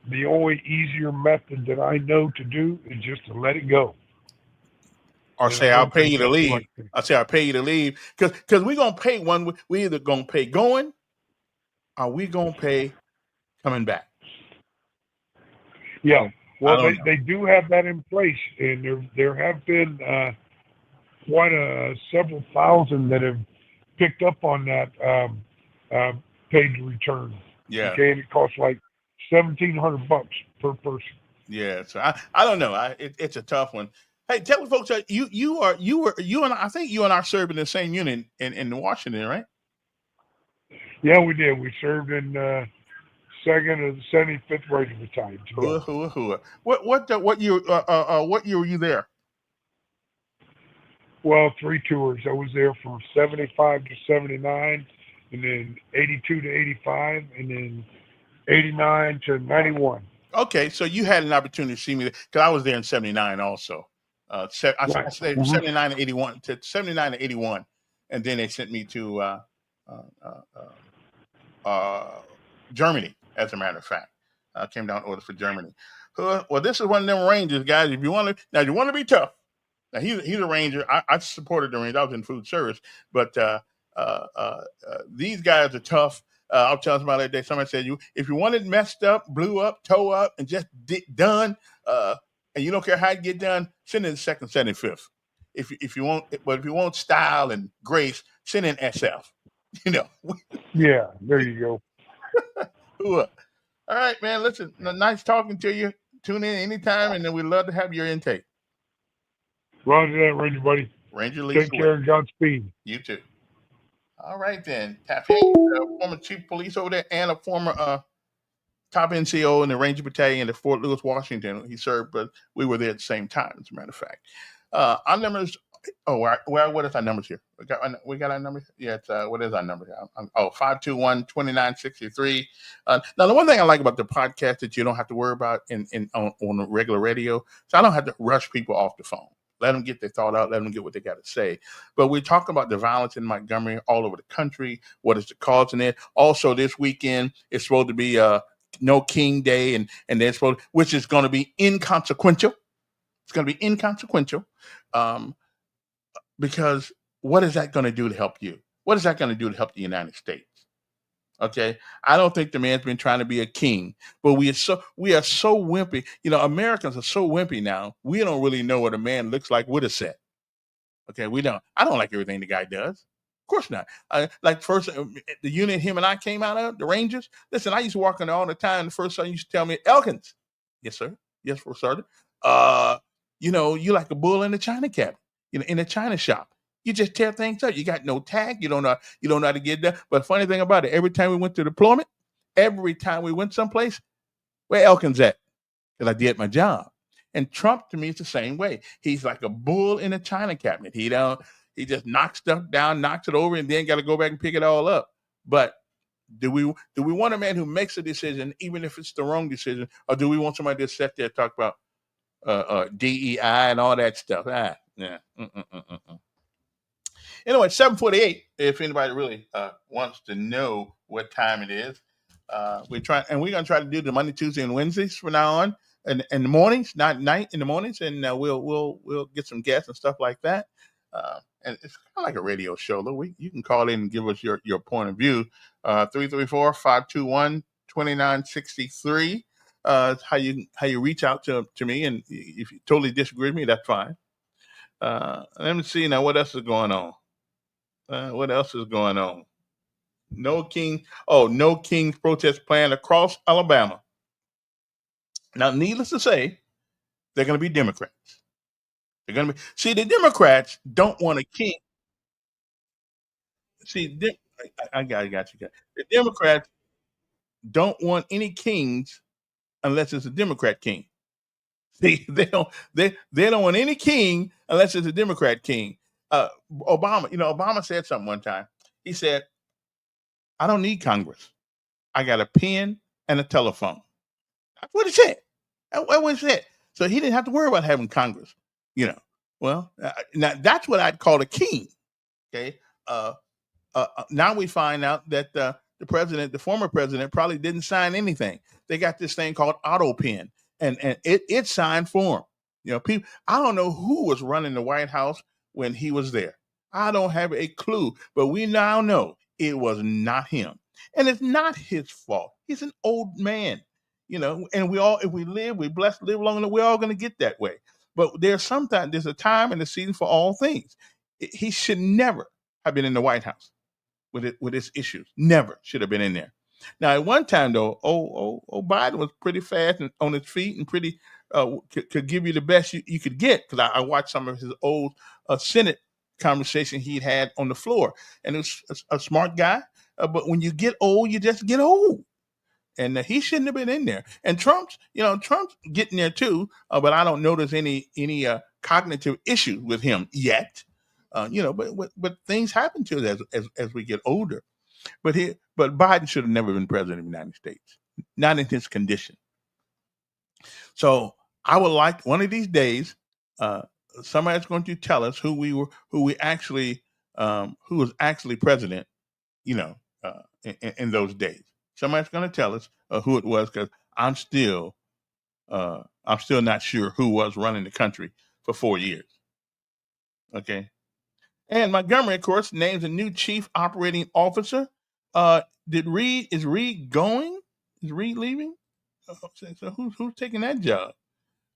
the only easier method that I know to do is just to let it go, or and I say I'll don't pay think you to that's the leave. right thing. I say I'll pay you to leave because we're gonna pay one. We either gonna pay going or we gonna pay coming back. Yeah, So I well don't know. they do have that in place, and there have been quite a several thousand that have picked up on that uh, paid return. Yeah. Okay, and it costs like $1,700 per person. Yeah, so I don't know. It's a tough one. Hey, tell the folks that you and I think you and I served in the same unit in Washington, right? Yeah, we did. We served in second of the 75th Rifle Battalion Hua, together. hua, hua. What year were you there? Well, three tours. I was there from 75 to 79, and then 82 to 85, and then 89 to 91. Okay, so you had an opportunity to see me because I was there in '79 also. I Right. stayed from Hmm. '79 to '81 to '79 to '81, and then they sent me to uh, uh, uh, Germany. As a matter of fact, came down orders for Germany. Well, this is one of them Rangers guys. If you want to, now you want to be tough. Now he's a Ranger. I supported the Rangers. I was in food service, but these guys are tough. I'll tell somebody that day. Somebody said, "You if you want it messed up, blew up, toe up, and just done, and you don't care how it get done, send it in second, 75th. If you want, but if you want style and grace, send in SF. You know, Yeah, there you go. all right, man. Listen, nice talking to you. Tune in anytime, and then we'd love to have your intake. Roger that, Ranger buddy. Ranger Lisa Take care Way. and Godspeed. You too. All right then. Tap the former chief of police over there and a former top NCO in the Ranger Battalion at Fort Lewis, Washington. He served, but we were there at the same time, as a matter of fact. Our numbers. Oh, what is our numbers here? We got our numbers. Yeah, it's what is our number here? 521-2963. Now, the one thing I like about the podcast that you don't have to worry about on the regular radio, so I don't have to rush people off the phone. Let them get their thought out. Let them get what they got to say. But we talk about the violence in Montgomery all over the country. What is the cause in it? Also, this weekend it's supposed to be No King Day, and they're supposed, which is going to be inconsequential. It's going to be inconsequential um, because what is that going to do to help you? What is that going to do to help the United States? Okay, I don't think the man's been trying to be a king, but we are so wimpy. You know, Americans are so wimpy now. We don't really know what a man looks like with a set. Okay, we don't. I don't like everything the guy does. Of course not. Like first, the unit him and I came out of the Rangers. Listen, I used to walk in there all the time. The first son used to tell me, "Elkins, yes sir, yes for sergeant. Uh, you like a bull in the china cabinet. In the china shop. You just tear things up. You got no tag. You don't know how to get there. But funny thing about it, every time we went to deployment, every time we went someplace, where Elkins at? Because I did my job. And Trump to me is the same way. He's like a bull in a china cabinet. He just knocks stuff down, knocks it over, and then got to go back and pick it all up. But do we want a man who makes a decision, even if it's the wrong decision, or do we want somebody to sit there and talk about DEI and all that stuff? Yeah. Anyway, 7:48. If anybody really wants to know what time it is, we're gonna try to do the Monday, Tuesday, and Wednesdays from now on, and in the mornings, not night, in the mornings, and we'll get some guests and stuff like that. And it's kind of like a radio show. Though you can call in and give us your point of view. 334-521-2963. How you reach out to me, and if you totally disagree with me, that's fine. Let me see now what else is going on. What else is going on? No king. Oh, no king's protest plan across Alabama. Now, needless to say, they're going to be Democrats. They're going to be. See, the Democrats don't want a king. See, I got you. The Democrats don't want any kings unless it's a Democrat king. See, they don't want any king unless it's a Democrat king. Obama said something one time. He said, "I don't need Congress. I got a pen and a telephone." That's what he said. That's what he said. So he didn't have to worry about having Congress. You know. Well, now that's what I'd call a king. Okay. Now we find out that the former president, probably didn't sign anything. They got this thing called auto pen, and it signed for him. People. I don't know who was running the White House when he was there. I don't have a clue, but we now know it was not him, and it's not his fault. He's an old man, and we all, if we live, we blessed to live long enough, we're all going to get that way. But there's a time and a season for all things. He should never have been in the White House with its issues. Never should have been in there. Now, at one time though, Biden was pretty fast and on his feet and pretty could give you the best you could get. Because I watched some of his old Senate conversation he'd had on the floor, and it was a smart guy. But when you get old, you just get old. And he shouldn't have been in there. And Trump's getting there too. But I don't notice any cognitive issues with him yet. But things happen to us as we get older. But Biden should have never been president of the United States, not in his condition. So I would like one of these days, somebody's going to tell us who was actually president, in those days. Somebody's going to tell us who it was, because I'm still not sure who was running the country for 4 years. Okay. And Montgomery, of course, names a new chief operating officer. Is Reed going? Is Reed leaving? So who's taking that job?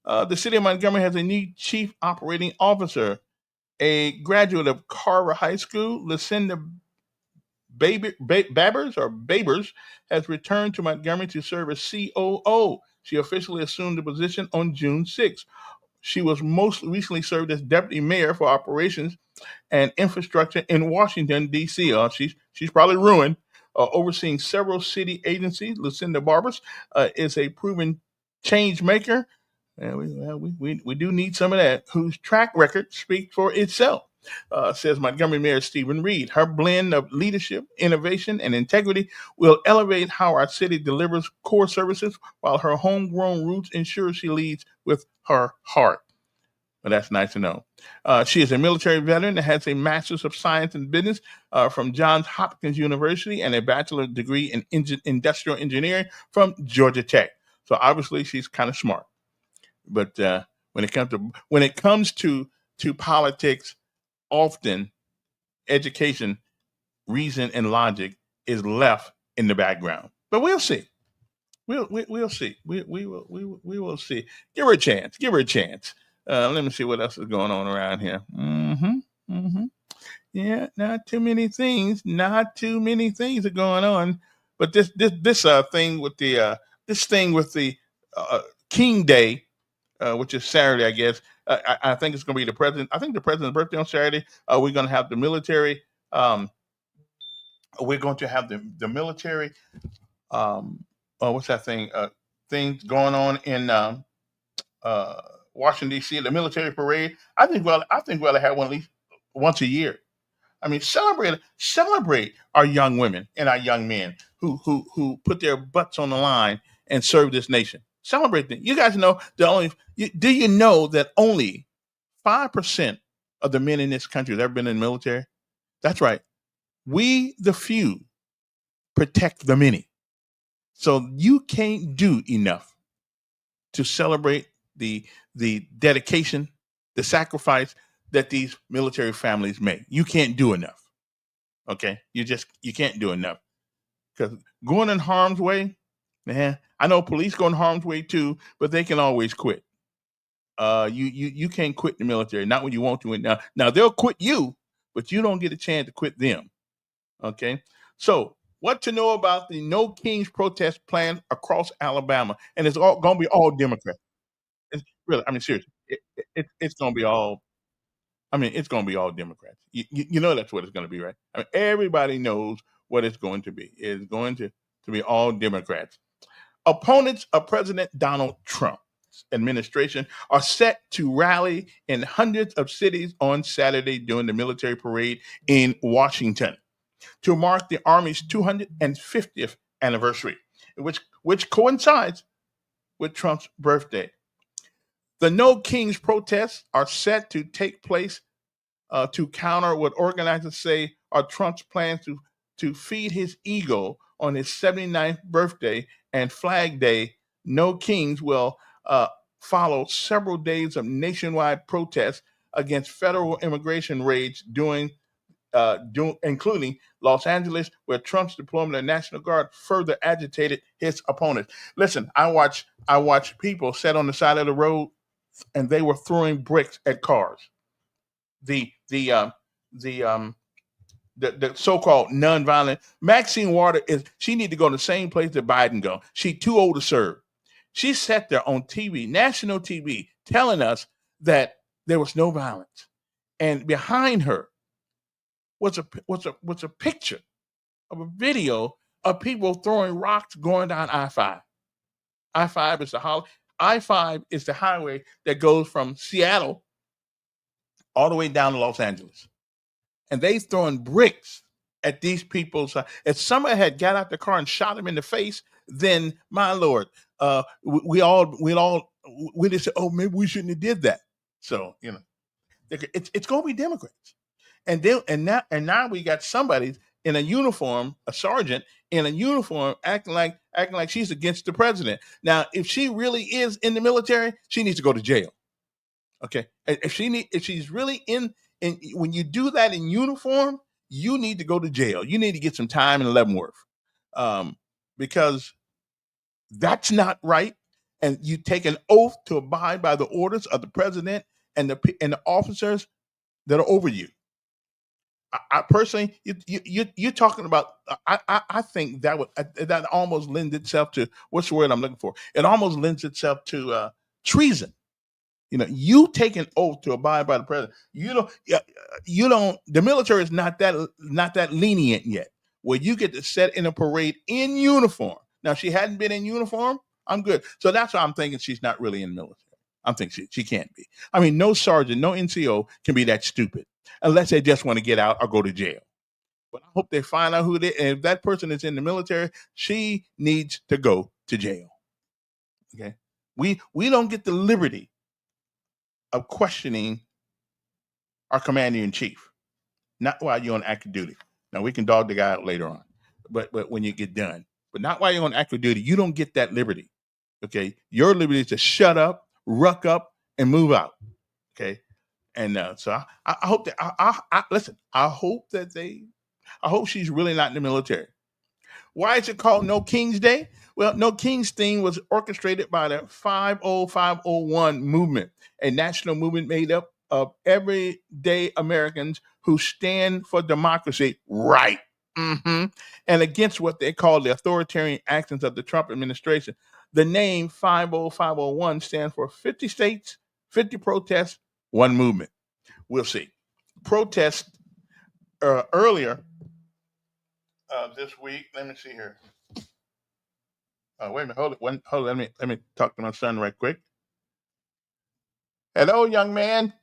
The city of Montgomery has a new chief operating officer, a graduate of Carver High School. Lucinda Babers has returned to Montgomery to serve as COO. She officially assumed the position on June 6th. She was most recently served as deputy mayor for operations and infrastructure in Washington, D.C. She's probably ruined. Overseeing several city agencies, Lucinda Barbers is a proven change maker. And we do need some of that, whose track record speaks for itself, says Montgomery Mayor Stephen Reed. Her blend of leadership, innovation, and integrity will elevate how our city delivers core services, while her homegrown roots ensure she leads with her heart. Well, that's nice to know. She is a military veteran that has a Master's of Science in Business from Johns Hopkins University and a bachelor's degree in industrial engineering from Georgia Tech. So obviously she's kind of smart. But when it comes to politics, often education, reason, and logic is left in the background. But we'll see. We'll see. We will see. Give her a chance. Give her a chance. Let me see what else is going on around here. Yeah, not too many things. Not too many things are going on. But this thing with the King Day, which is Saturday, I guess. I think it's going to be the president. I think the president's birthday on Saturday. We're going to have the military. We're going to have the military. What's that thing? Things going on in Washington D.C. The military parade. I think we'll have one at least once a year. I mean, celebrate our young women and our young men who put their butts on the line and serve this nation. Celebrate them. You guys know do you know that only 5% of the men in this country have ever been in the military? That's right. We, the few, protect the many. So you can't do enough to celebrate the dedication, the sacrifice that these military families make. You can't do enough. Okay? You can't do enough. Because going in harm's way, I know police go in harm's way too, but they can always quit. You can't quit the military, not when you want to. Now they'll quit you, but you don't get a chance to quit them. Okay? So what to know about the No Kings protest plan across Alabama? And it's all going to be all Democrats. It's really, I mean, seriously, it's going to be all. I mean, it's going to be all Democrats. You know that's what it's going to be, right? I mean, everybody knows what it's going to be. It's going to be all Democrats. Opponents of President Donald Trump's administration are set to rally in hundreds of cities on Saturday during the military parade in Washington to mark the Army's 250th anniversary, which coincides with Trump's birthday. The No Kings protests are set to take place to counter what organizers say are Trump's plans to feed his ego on his 79th birthday and Flag Day. No Kings will follow several days of nationwide protests against federal immigration raids including Los Angeles, where Trump's deployment of the National Guard further agitated his opponents. Listen, I watch people sat on the side of the road and they were throwing bricks at cars. The the so-called nonviolent. Maxine Waters she need to go to the same place that Biden go. She too old to serve. She sat there on TV, national TV, telling us that there was no violence, and behind her was a picture of a video of people throwing rocks going down I-5. I-5 is I-5 is the highway that goes from Seattle all the way down to Los Angeles, and they throwing bricks at these people. If somebody had got out the car and shot him in the face, then my lord, we just said, oh, maybe we shouldn't have did that. So it's going to be Democrats, and now we got somebody in a uniform, a sergeant in a uniform, acting like she's against the president. Now, if she really is in the military, she needs to go to jail. Okay, if she's really in when you do that in uniform, you need to go to jail. You need to get some time in Leavenworth, because that's not right. And you take an oath to abide by the orders of the president and the officers that are over you. I personally, you're talking about. I think that almost lends itself to, what's the word I'm looking for? It almost lends itself to treason. You take an oath to abide by the president. You don't. The military is not that lenient yet, where you get to sit in a parade in uniform. Now, if she hadn't been in uniform, I'm good. So that's why I'm thinking she's not really in the military. I'm thinking she can't be. I mean, no sergeant, no NCO can be that stupid unless they just want to get out or go to jail. But I hope they find out who it is. And if that person is in the military, she needs to go to jail. Okay, we don't get the liberty of questioning our commander in chief, not while you're on active duty. Now, we can dog the guy out later on, but when you get done, but not while you're on active duty. You don't get that liberty. Okay, your liberty is to shut up, ruck up, and move out. Okay, and so I hope that listen. I hope she's really not in the military. Why is it called No King's Day? Well, No King's thing was orchestrated by the 50501 movement, a national movement made up of everyday Americans who stand for democracy, right, and against what they call the authoritarian actions of the Trump administration. The name 50501 stands for 50 states, 50 protests, one movement. We'll see. Protests earlier this week. Let me see here. Wait a minute. Hold it. Hold it. Let me talk to my son right quick. Hello, young man.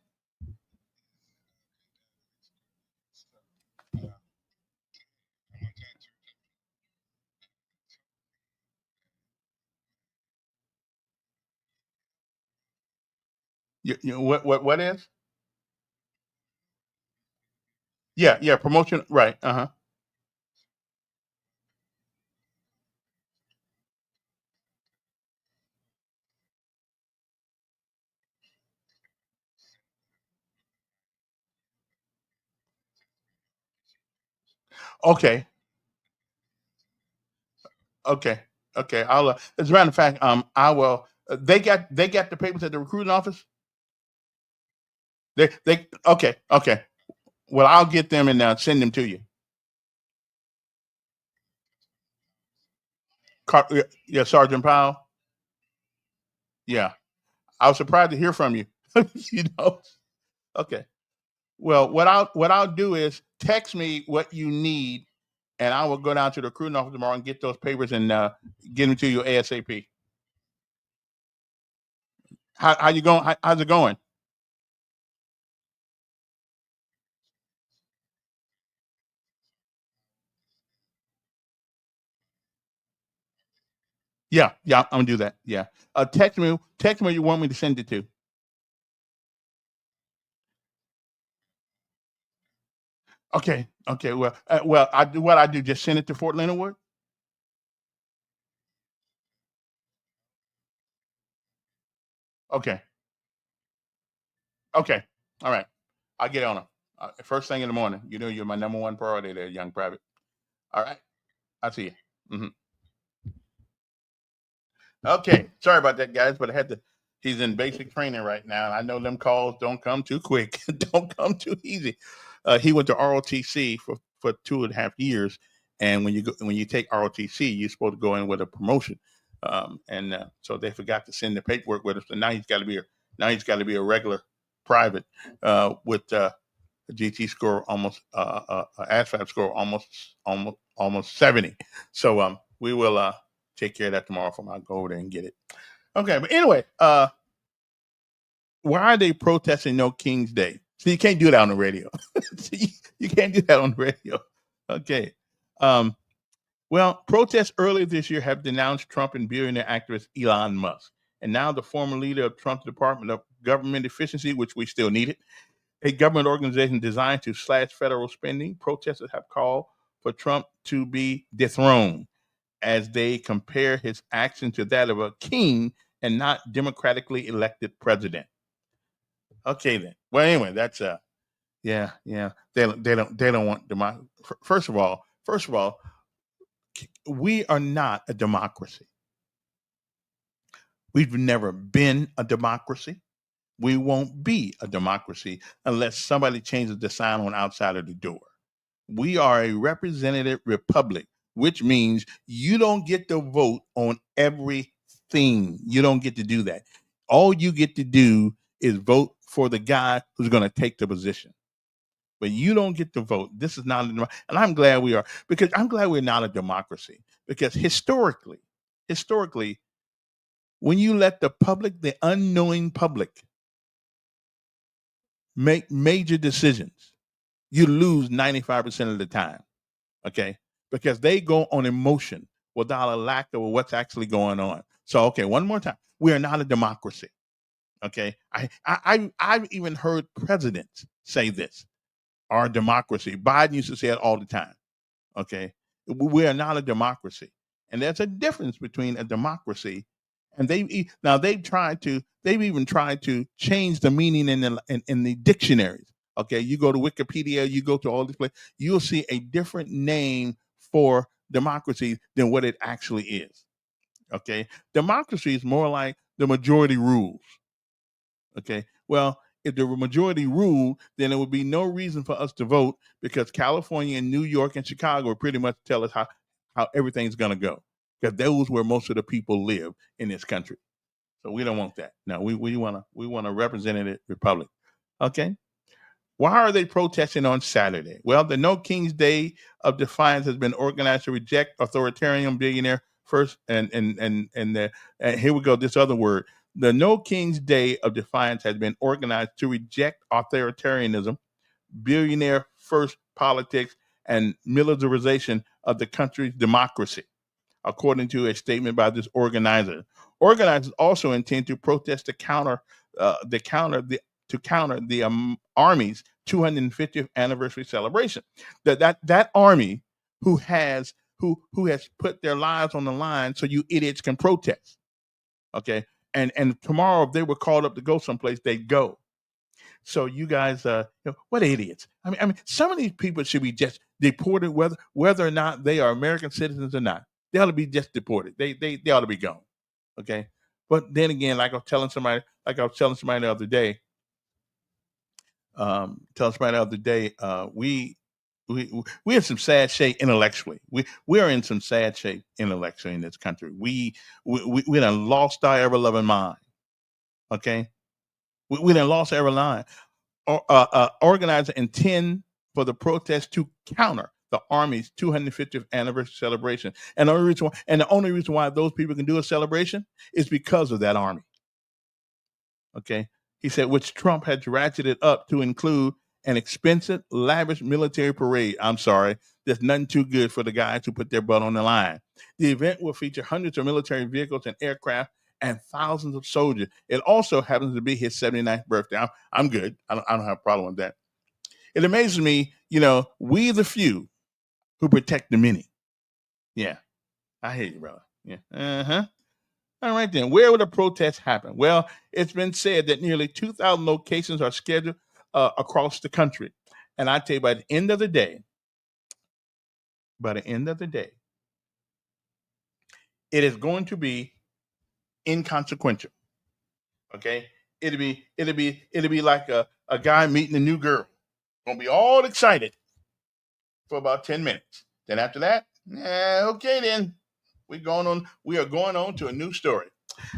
What is? Yeah. Promotion. Right. Uh-huh. Okay. Okay. Okay. I'll. As a matter of fact, I will. They got the papers at the recruiting office. They. Okay. Okay. Well, I'll get them and send them to you. Yeah, Sergeant Powell. Yeah, I was surprised to hear from you. you know. Okay. Well, what I'll do is text me what you need, and I will go down to the recruiting office tomorrow and get those papers and get them to you ASAP. How you going? How's it going? Yeah, I'm gonna do that. Yeah, text me where you want me to send it to. Okay. Well, I do what I do. Just send it to Fort Leonard Wood. Okay, okay, all right. I'll get on them. First thing in the morning. You know, you're my number one priority there, young private. All right, I'll see you. Okay, sorry about that, guys, but I had to. He's in basic training right now, and I know them calls don't come too quick, don't come too easy. He went to ROTC for for 2.5 years. And when you take ROTC, you're supposed to go in with a promotion. So they forgot to send the paperwork with us. So now he's got to be a regular private with a GT score almost ASVAB score almost 70. So we will take care of that tomorrow. I'll go over there and get it. Okay, but anyway, why are they protesting No King's Day? So you can't do that on the radio. See, you can't do that on the radio. Okay. Well, protests earlier this year have denounced Trump and billionaire activist Elon Musk. And now the former leader of Trump's Department of Government Efficiency, which we still need it, a government organization designed to slash federal spending, protesters have called for Trump to be dethroned as they compare his action to that of a king and not democratically elected president. Okay, then. Well, anyway, that's yeah. They don't want democracy. First of all, we are not a democracy. We've never been a democracy. We won't be a democracy unless somebody changes the sign on outside of the door. We are a representative republic, which means you don't get to vote on everything. You don't get to do that. All you get to do is vote for the guy who's going to take the position. But you don't get to vote. This is not a democracy. And I'm glad we are, because I'm glad we're not a democracy. Because historically, when you let the public, the unknowing public, make major decisions, you lose 95% of the time. Okay? Because they go on emotion without a lack of what's actually going on. So, okay, one more time. We are not a democracy. Okay? I've even heard presidents say this. Our democracy. Biden used to say it all the time. Okay? We are not a democracy. And there's a difference between a democracy and they've even tried to change the meaning in the dictionaries. Okay, you go to Wikipedia, you go to all these places, you'll see a different name for democracy than what it actually is. Okay, democracy is more like the majority rules. Okay, well, if the majority ruled, then there would be no reason for us to vote because California and New York and Chicago would pretty much tell us how everything's going to go. Because those where most of the people live in this country. So we don't want that. No, we want a representative republic. Okay. Why are they protesting on Saturday? Well, the No King's Day of Defiance has been organized to reject authoritarian billionaire first and here we go. This other word. The No King's Day of Defiance has been organized to reject authoritarianism, billionaire first politics, and militarization of the country's democracy, according to a statement by this organizer. Organizers also intend to protest to counter the Army's 250th anniversary celebration. That Army who has put their lives on the line so you idiots can protest. Okay, and tomorrow if they were called up to go someplace, they'd go. So you guys, what idiots? I mean, some of these people should be just deported, whether or not they are American citizens or not. They ought to be just deported. They ought to be gone. Okay. But then again, like I was telling somebody the other day, we're in some sad shape intellectually. We are in some sad shape intellectually in this country. We done lost our ever loving mind. Okay. We done lost our ever line. Organizers intend for the protest to counter the Army's 250th anniversary celebration. And the only reason why those people can do a celebration is because of that Army. Okay. He said, which Trump had ratcheted up to include an expensive, lavish military parade. I'm sorry, there's nothing too good for the guys who put their butt on the line. The event will feature hundreds of military vehicles and aircraft and thousands of soldiers. It also happens to be his 79th birthday. I'm good. I don't have a problem with that. It amazes me, we the few who protect the many. Yeah, I hear you, brother. Yeah. Uh-huh. All right, then. Where will the protests happen? Well, it's been said that nearly 2,000 locations are scheduled across the country. And I tell you, by the end of the day, it is going to be inconsequential. Okay? It'll be like a guy meeting a new girl. Gonna be all excited. for about 10 minutes. Then after that, okay, then we are going on to a new story.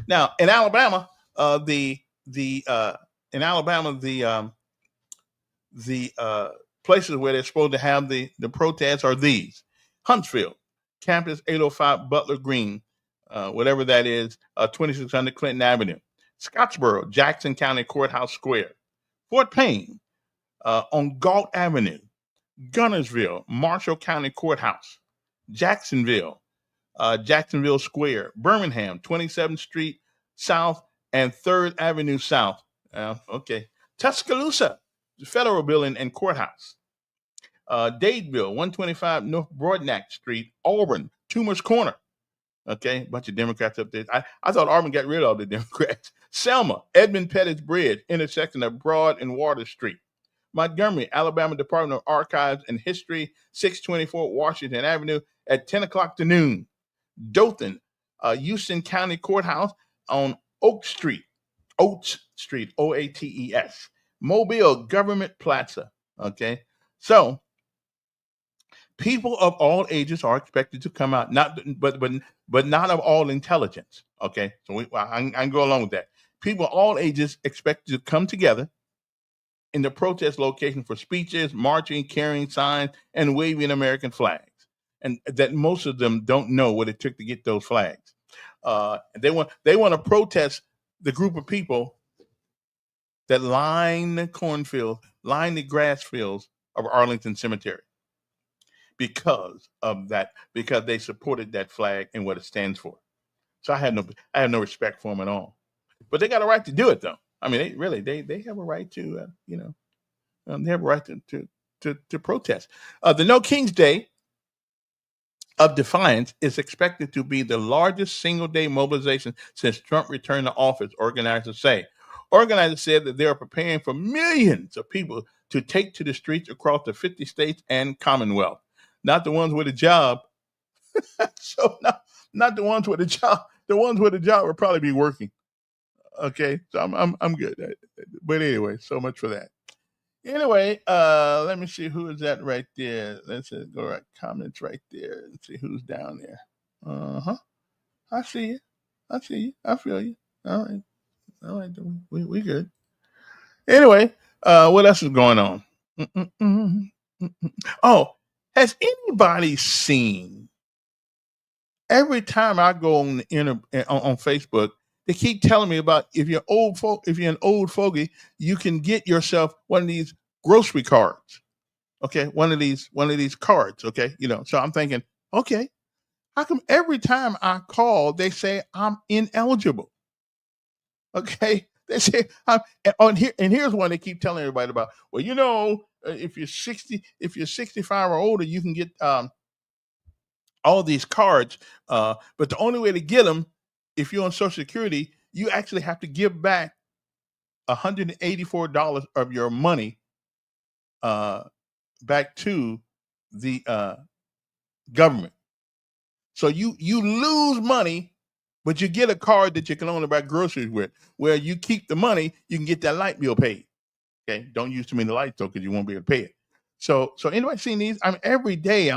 Now in Alabama, the in Alabama the places where they're supposed to have the protests are these: Huntsville, Campus 805 Butler Green, whatever that is, 2600 Clinton Avenue; Scottsboro, Jackson County Courthouse Square; Fort Payne, on Galt Avenue; Gunnersville, Marshall County Courthouse; Jacksonville, Jacksonville Square; Birmingham, 27th Street South and 3rd Avenue South. Okay. Tuscaloosa, the Federal Building and Courthouse; Dadeville, 125 North Broadnack Street; Auburn, Toomer's Corner. Okay, bunch of Democrats up there. I thought Auburn got rid of all the Democrats. Selma, Edmund Pettus Bridge, intersection of Broad and Water Street; Montgomery, Alabama Department of Archives and History, 624 Washington Avenue at 10 o'clock to noon; Dothan, Houston County Courthouse on Oates Street, Oates. Mobile, Government Plaza. Okay, so people of all ages are expected to come out, but not of all intelligence. Okay, so I can go along with that. People of all ages expected to come together in the protest location for speeches, marching, carrying signs, and waving American flags. And that most of them don't know what it took to get those flags. They want to protest the group of people that line the cornfield, line the grass fields of Arlington Cemetery because of that, because they supported that flag and what it stands for. So I have no respect for them at all. But they got a right to do it, though. I mean, they have a right to they have a right to protest. The No Kings Day of Defiance is expected to be the largest single-day mobilization since Trump returned to office, organizers say. Organizers said that they are preparing for millions of people to take to the streets across the 50 states and Commonwealth. Not the ones with a job. So not the ones with a job. The ones with a job will probably be working. Okay, so I'm good. But anyway, so much for that. Anyway, let me see who is that right there. Let's go right comments right there and see who's down there. I see you. I see you. I feel you. All right. We good. Anyway, what else is going on? Oh, has anybody seen? Every time I go on on Facebook, they keep telling me about if you're an old fogey, you can get yourself one of these grocery cards. Okay, one of these cards. Okay, So I'm thinking, okay, how come every time I call they say I'm ineligible? Okay, they say I'm on here, and here's one they keep telling everybody about. Well, if you're 60, if you're 65 or older, you can get all these cards. But the only way to get them, if you're on Social Security, you actually have to give back $184 of your money back to the government. So you lose money, but you get a card that you can only buy groceries with, where you keep the money, you can get that light bill paid. Okay, don't use too many lights though, because you won't be able to pay it. So anybody seen these? I mean, every day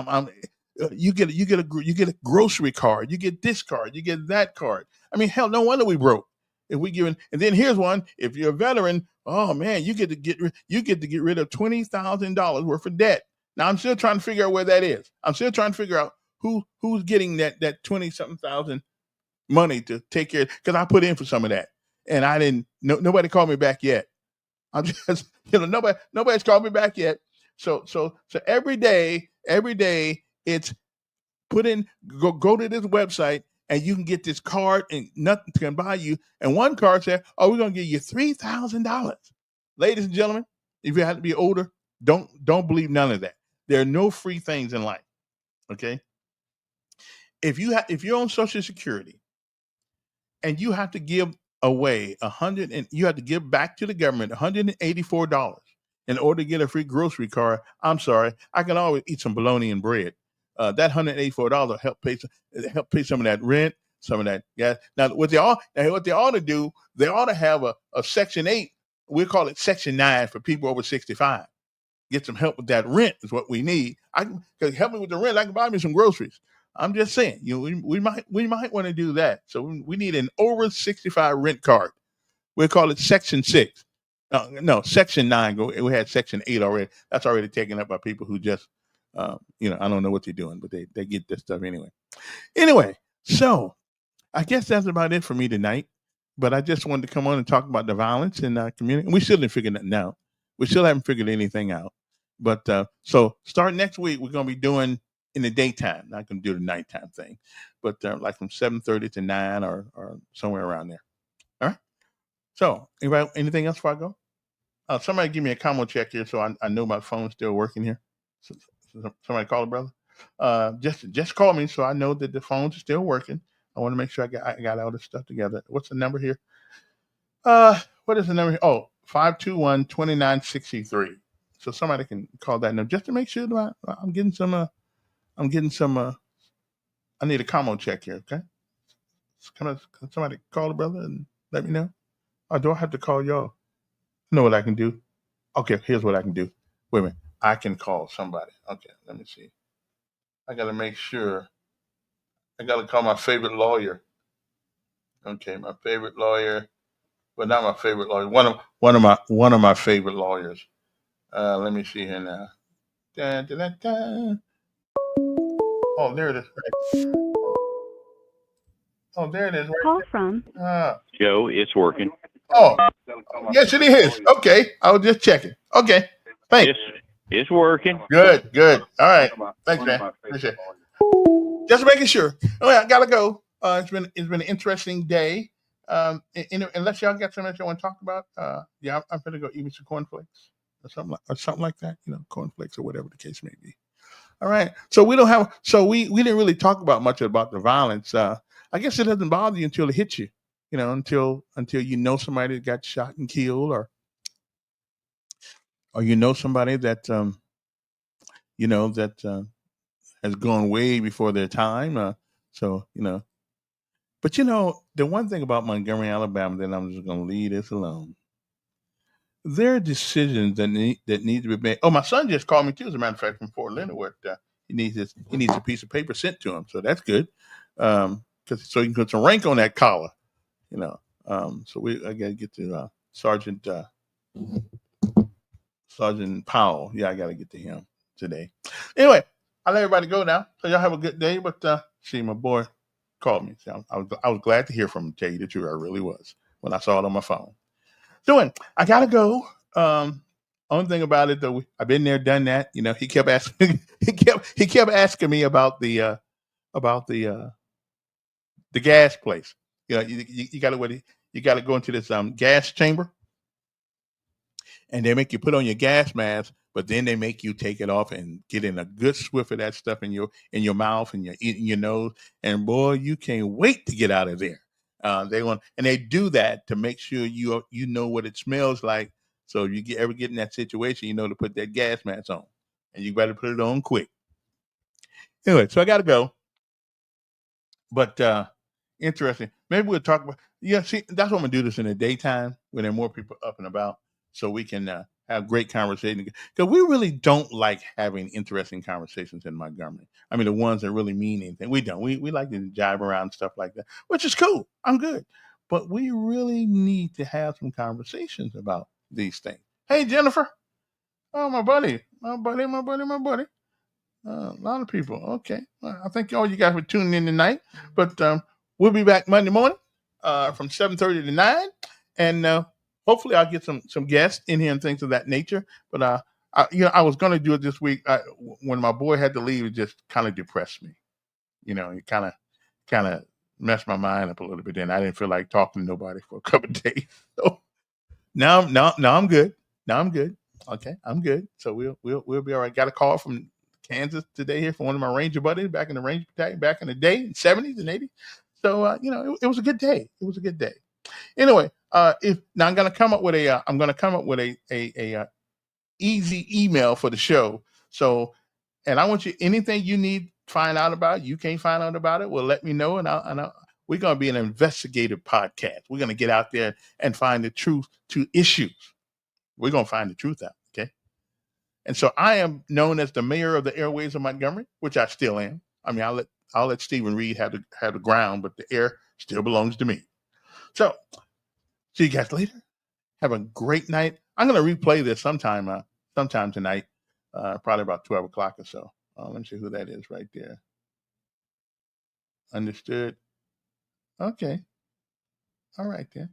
you get a grocery card, you get this card, you get that card. I mean, hell, no wonder we broke. If we and then here's one: if you're a veteran, oh man, you get to get rid of $20,000 worth of debt. Now I'm still trying to figure out where that is. I'm still trying to figure out who's getting that 20-something thousand money to take care of, because I put in for some of that and I didn't. Nobody called me back yet. I'm just nobody's called me back yet. So every day it's put in, go to this website and you can get this card and nothing can buy you. And one card said, "Oh, we're gonna give you $3,000." Ladies and gentlemen, if you have to be older, don't believe none of that. There are no free things in life. Okay. If you're on Social Security and you have to give away you have to give back to the government $184 in order to get a free grocery card, I'm sorry, I can always eat some bologna and bread. That $184 help pay some of that rent, some of that gas. Now what they ought to do, they ought to have a Section 8. We call it Section 9 for people over 65. get some help with that rent is what we need. I can help me with the rent. I can buy me some groceries. I'm just saying, we might want to do that. So we need an over 65 rent card. We'll call it Section 6. No, Section 9. We had Section 8 already. That's already taken up by people who just, I don't know what they're doing, but they get this stuff anyway. Anyway, so I guess that's about it for me tonight. But I just wanted to come on and talk about the violence in our community. We still didn't figure nothing out. We still haven't figured anything out. But so start next week, we're going to be doing in the daytime. Not going to do the nighttime thing, but like from 7:30 to 9 or somewhere around there. All right. So anybody, anything else before I go? Somebody give me a combo check here so I know my phone's still working here. Somebody call it, brother. Just call me so I know that the phone's still working. I want to make sure I got all this stuff together. What's the number here? What is the number here? Oh, 521-2963. So somebody can call that number just to make sure that I'm getting some. I need a combo check here. Okay. Can somebody call the brother and let me know? Or do I have to call y'all? I know what I can do. Okay, here's what I can do. Wait a minute. I can call somebody. Okay, let me see. I got to make sure. I got to call my favorite lawyer. Okay, my favorite lawyer. But not my favorite lawyer. One of my favorite lawyers. Let me see here now. Da, da, da, da. Oh, there it is. Oh, there it is. Call from Joe, it's working. Oh, yes, it is. Okay, I was just checking. Okay, thanks. It's working. Good. All right. Thanks, man. Appreciate it. Just making sure. All right, I gotta go. It's been an interesting day. Unless y'all got something else you want to talk about, yeah, I'm gonna go eat me some cornflakes or something like that. Cornflakes or whatever the case may be. All right. So we didn't really talk about much about the violence. I guess it doesn't bother you until it hits you. Until you know somebody that got shot and killed, or you know somebody that has gone way before their time. But the one thing about Montgomery, Alabama, that I'm just going to leave this alone. There are decisions that need to be made. Oh, my son just called me too. As a matter of fact, from Fort Leonard, where he needs a piece of paper sent to him, so that's good. So he can put some rank on that collar. So I got to get to Sergeant Powell. Yeah, I got to get to him today. Anyway, I'll let everybody go now. So y'all have a good day. But see, my boy called me. So I was glad to hear from him. Tell you the truth, I really was when I saw it on my phone. So I gotta go. Only thing about it though, I've been there, done that. He kept asking. he kept asking me about the gas place. You gotta go into this gas chamber, and they make you put on your gas mask, but then they make you take it off and get in a good swift of that stuff in your mouth and in your nose. And boy, you can't wait to get out of there. They do that to make sure you know what it smells like. So if you ever get in that situation, to put that gas mask on, and you better put it on quick. Anyway, so I got to go. But interesting. Maybe we'll talk about. Yeah, see, that's what I'm gonna do this in the daytime when there are more people up and about, so we can have great conversations. Because we really don't like having interesting conversations in Montgomery. I mean, the ones that really mean anything. We don't. We like to jive around and stuff like that, which is cool. I'm good. But we really need to have some conversations about these things. Hey, Jennifer. Oh, my buddy. A lot of people. Okay. I thank all you guys for tuning in tonight. But we'll be back Monday morning from 7:30 to 9. And hopefully I'll get some guests in here and things of that nature. But I was going to do it this week. When my boy had to leave, it just kind of depressed me. It kind of messed my mind up a little bit. Then I didn't feel like talking to nobody for a couple of days. So now I'm good. Now I'm good. Okay, I'm good. So we'll be all right. Got a call from Kansas today here from one of my Ranger buddies back in the Ranger Battalion back in the day, in 70s and 80s. So it was a good day. It was a good day. Anyway, I'm gonna come up with a easy email for the show. So, and I want you, anything you need to find out about, you can't find out about it, well, let me know, and we're gonna be an investigative podcast. We're gonna get out there and find the truth to issues. We're gonna find the truth out. Okay. And so I am known as the mayor of the airways of Montgomery, which I still am. I mean, I'll let Stephen Reed have the ground, but the air still belongs to me. So see you guys later. Have a great night. I'm going to replay this sometime tonight, probably about 12 o'clock or so. Let me see who that is right there. Understood. Okay. All right then.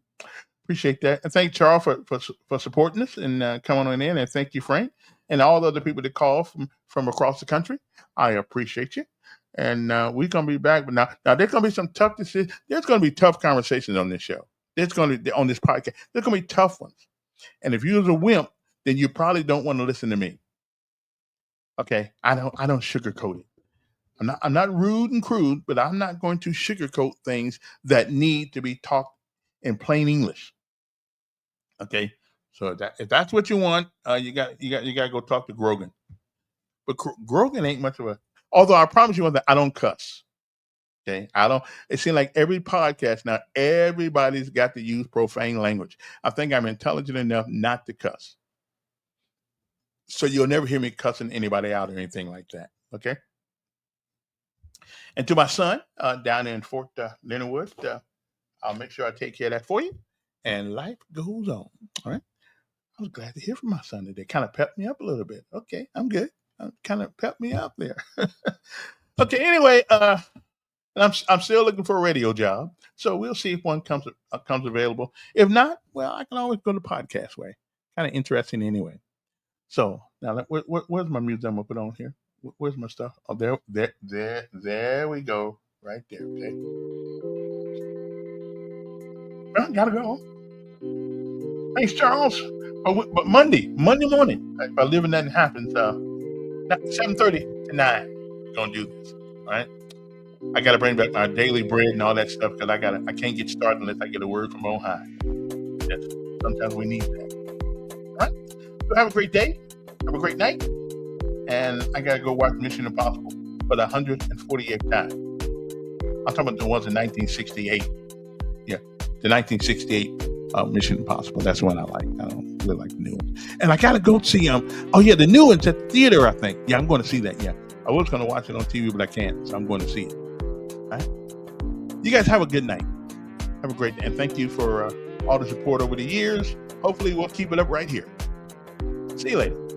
Appreciate that. And thank Charles for supporting us and coming on in. And thank you, Frank, and all the other people that call from across the country. I appreciate you. And we're going to be back. But now there's going to be some tough decisions. There's going to be tough conversations on this show. There's going to be on this podcast. There's going to be tough ones. And if you're a wimp, then you probably don't want to listen to me. Okay? I don't sugarcoat it. I'm not rude and crude, but I'm not going to sugarcoat things that need to be talked in plain English. Okay, so if that's what you want, you got to go talk to Grogan. But Grogan ain't much of a. Although I promise you one thing, I don't cuss. Okay, I don't. It seems like every podcast now, everybody's got to use profane language. I think I'm intelligent enough not to cuss, so you'll never hear me cussing anybody out or anything like that. Okay. And to my son down in Fort Leonard Wood, I'll make sure I take care of that for you. And life goes on. All right. I was glad to hear from my son today. Kind of pepped me up a little bit. Okay, I'm good. Kind of pepped me up there. Okay. Anyway, I'm still looking for a radio job, so we'll see if one comes available. If not, well, I can always go the podcast way. Kind of interesting anyway. So now, where's my music I'm gonna put on here? Where's my stuff? Oh, there we go. Right there. Okay. Well, gotta go. Thanks, Charles. But Monday morning, if I live and nothing happens, 7:30 to 9, we're gonna do this. All right. I gotta bring back my daily bread and all that stuff because I can't get started unless I get a word from on high. Sometimes we need that. All right. So have a great day. Have a great night. And I gotta go watch Mission Impossible for the 148th time. I'm talking about the ones in 1968. Yeah, the 1968 Mission Impossible. That's the one I like. I don't really like the new ones. And I gotta go see the new ones at the theater, I think. Yeah, I'm going to see that. Yeah, I was going to watch it on TV, but I can't, so I'm going to see it. All right. You guys have a good night. Have a great day, and thank you for all the support over the years. Hopefully, we'll keep it up right here. See you later.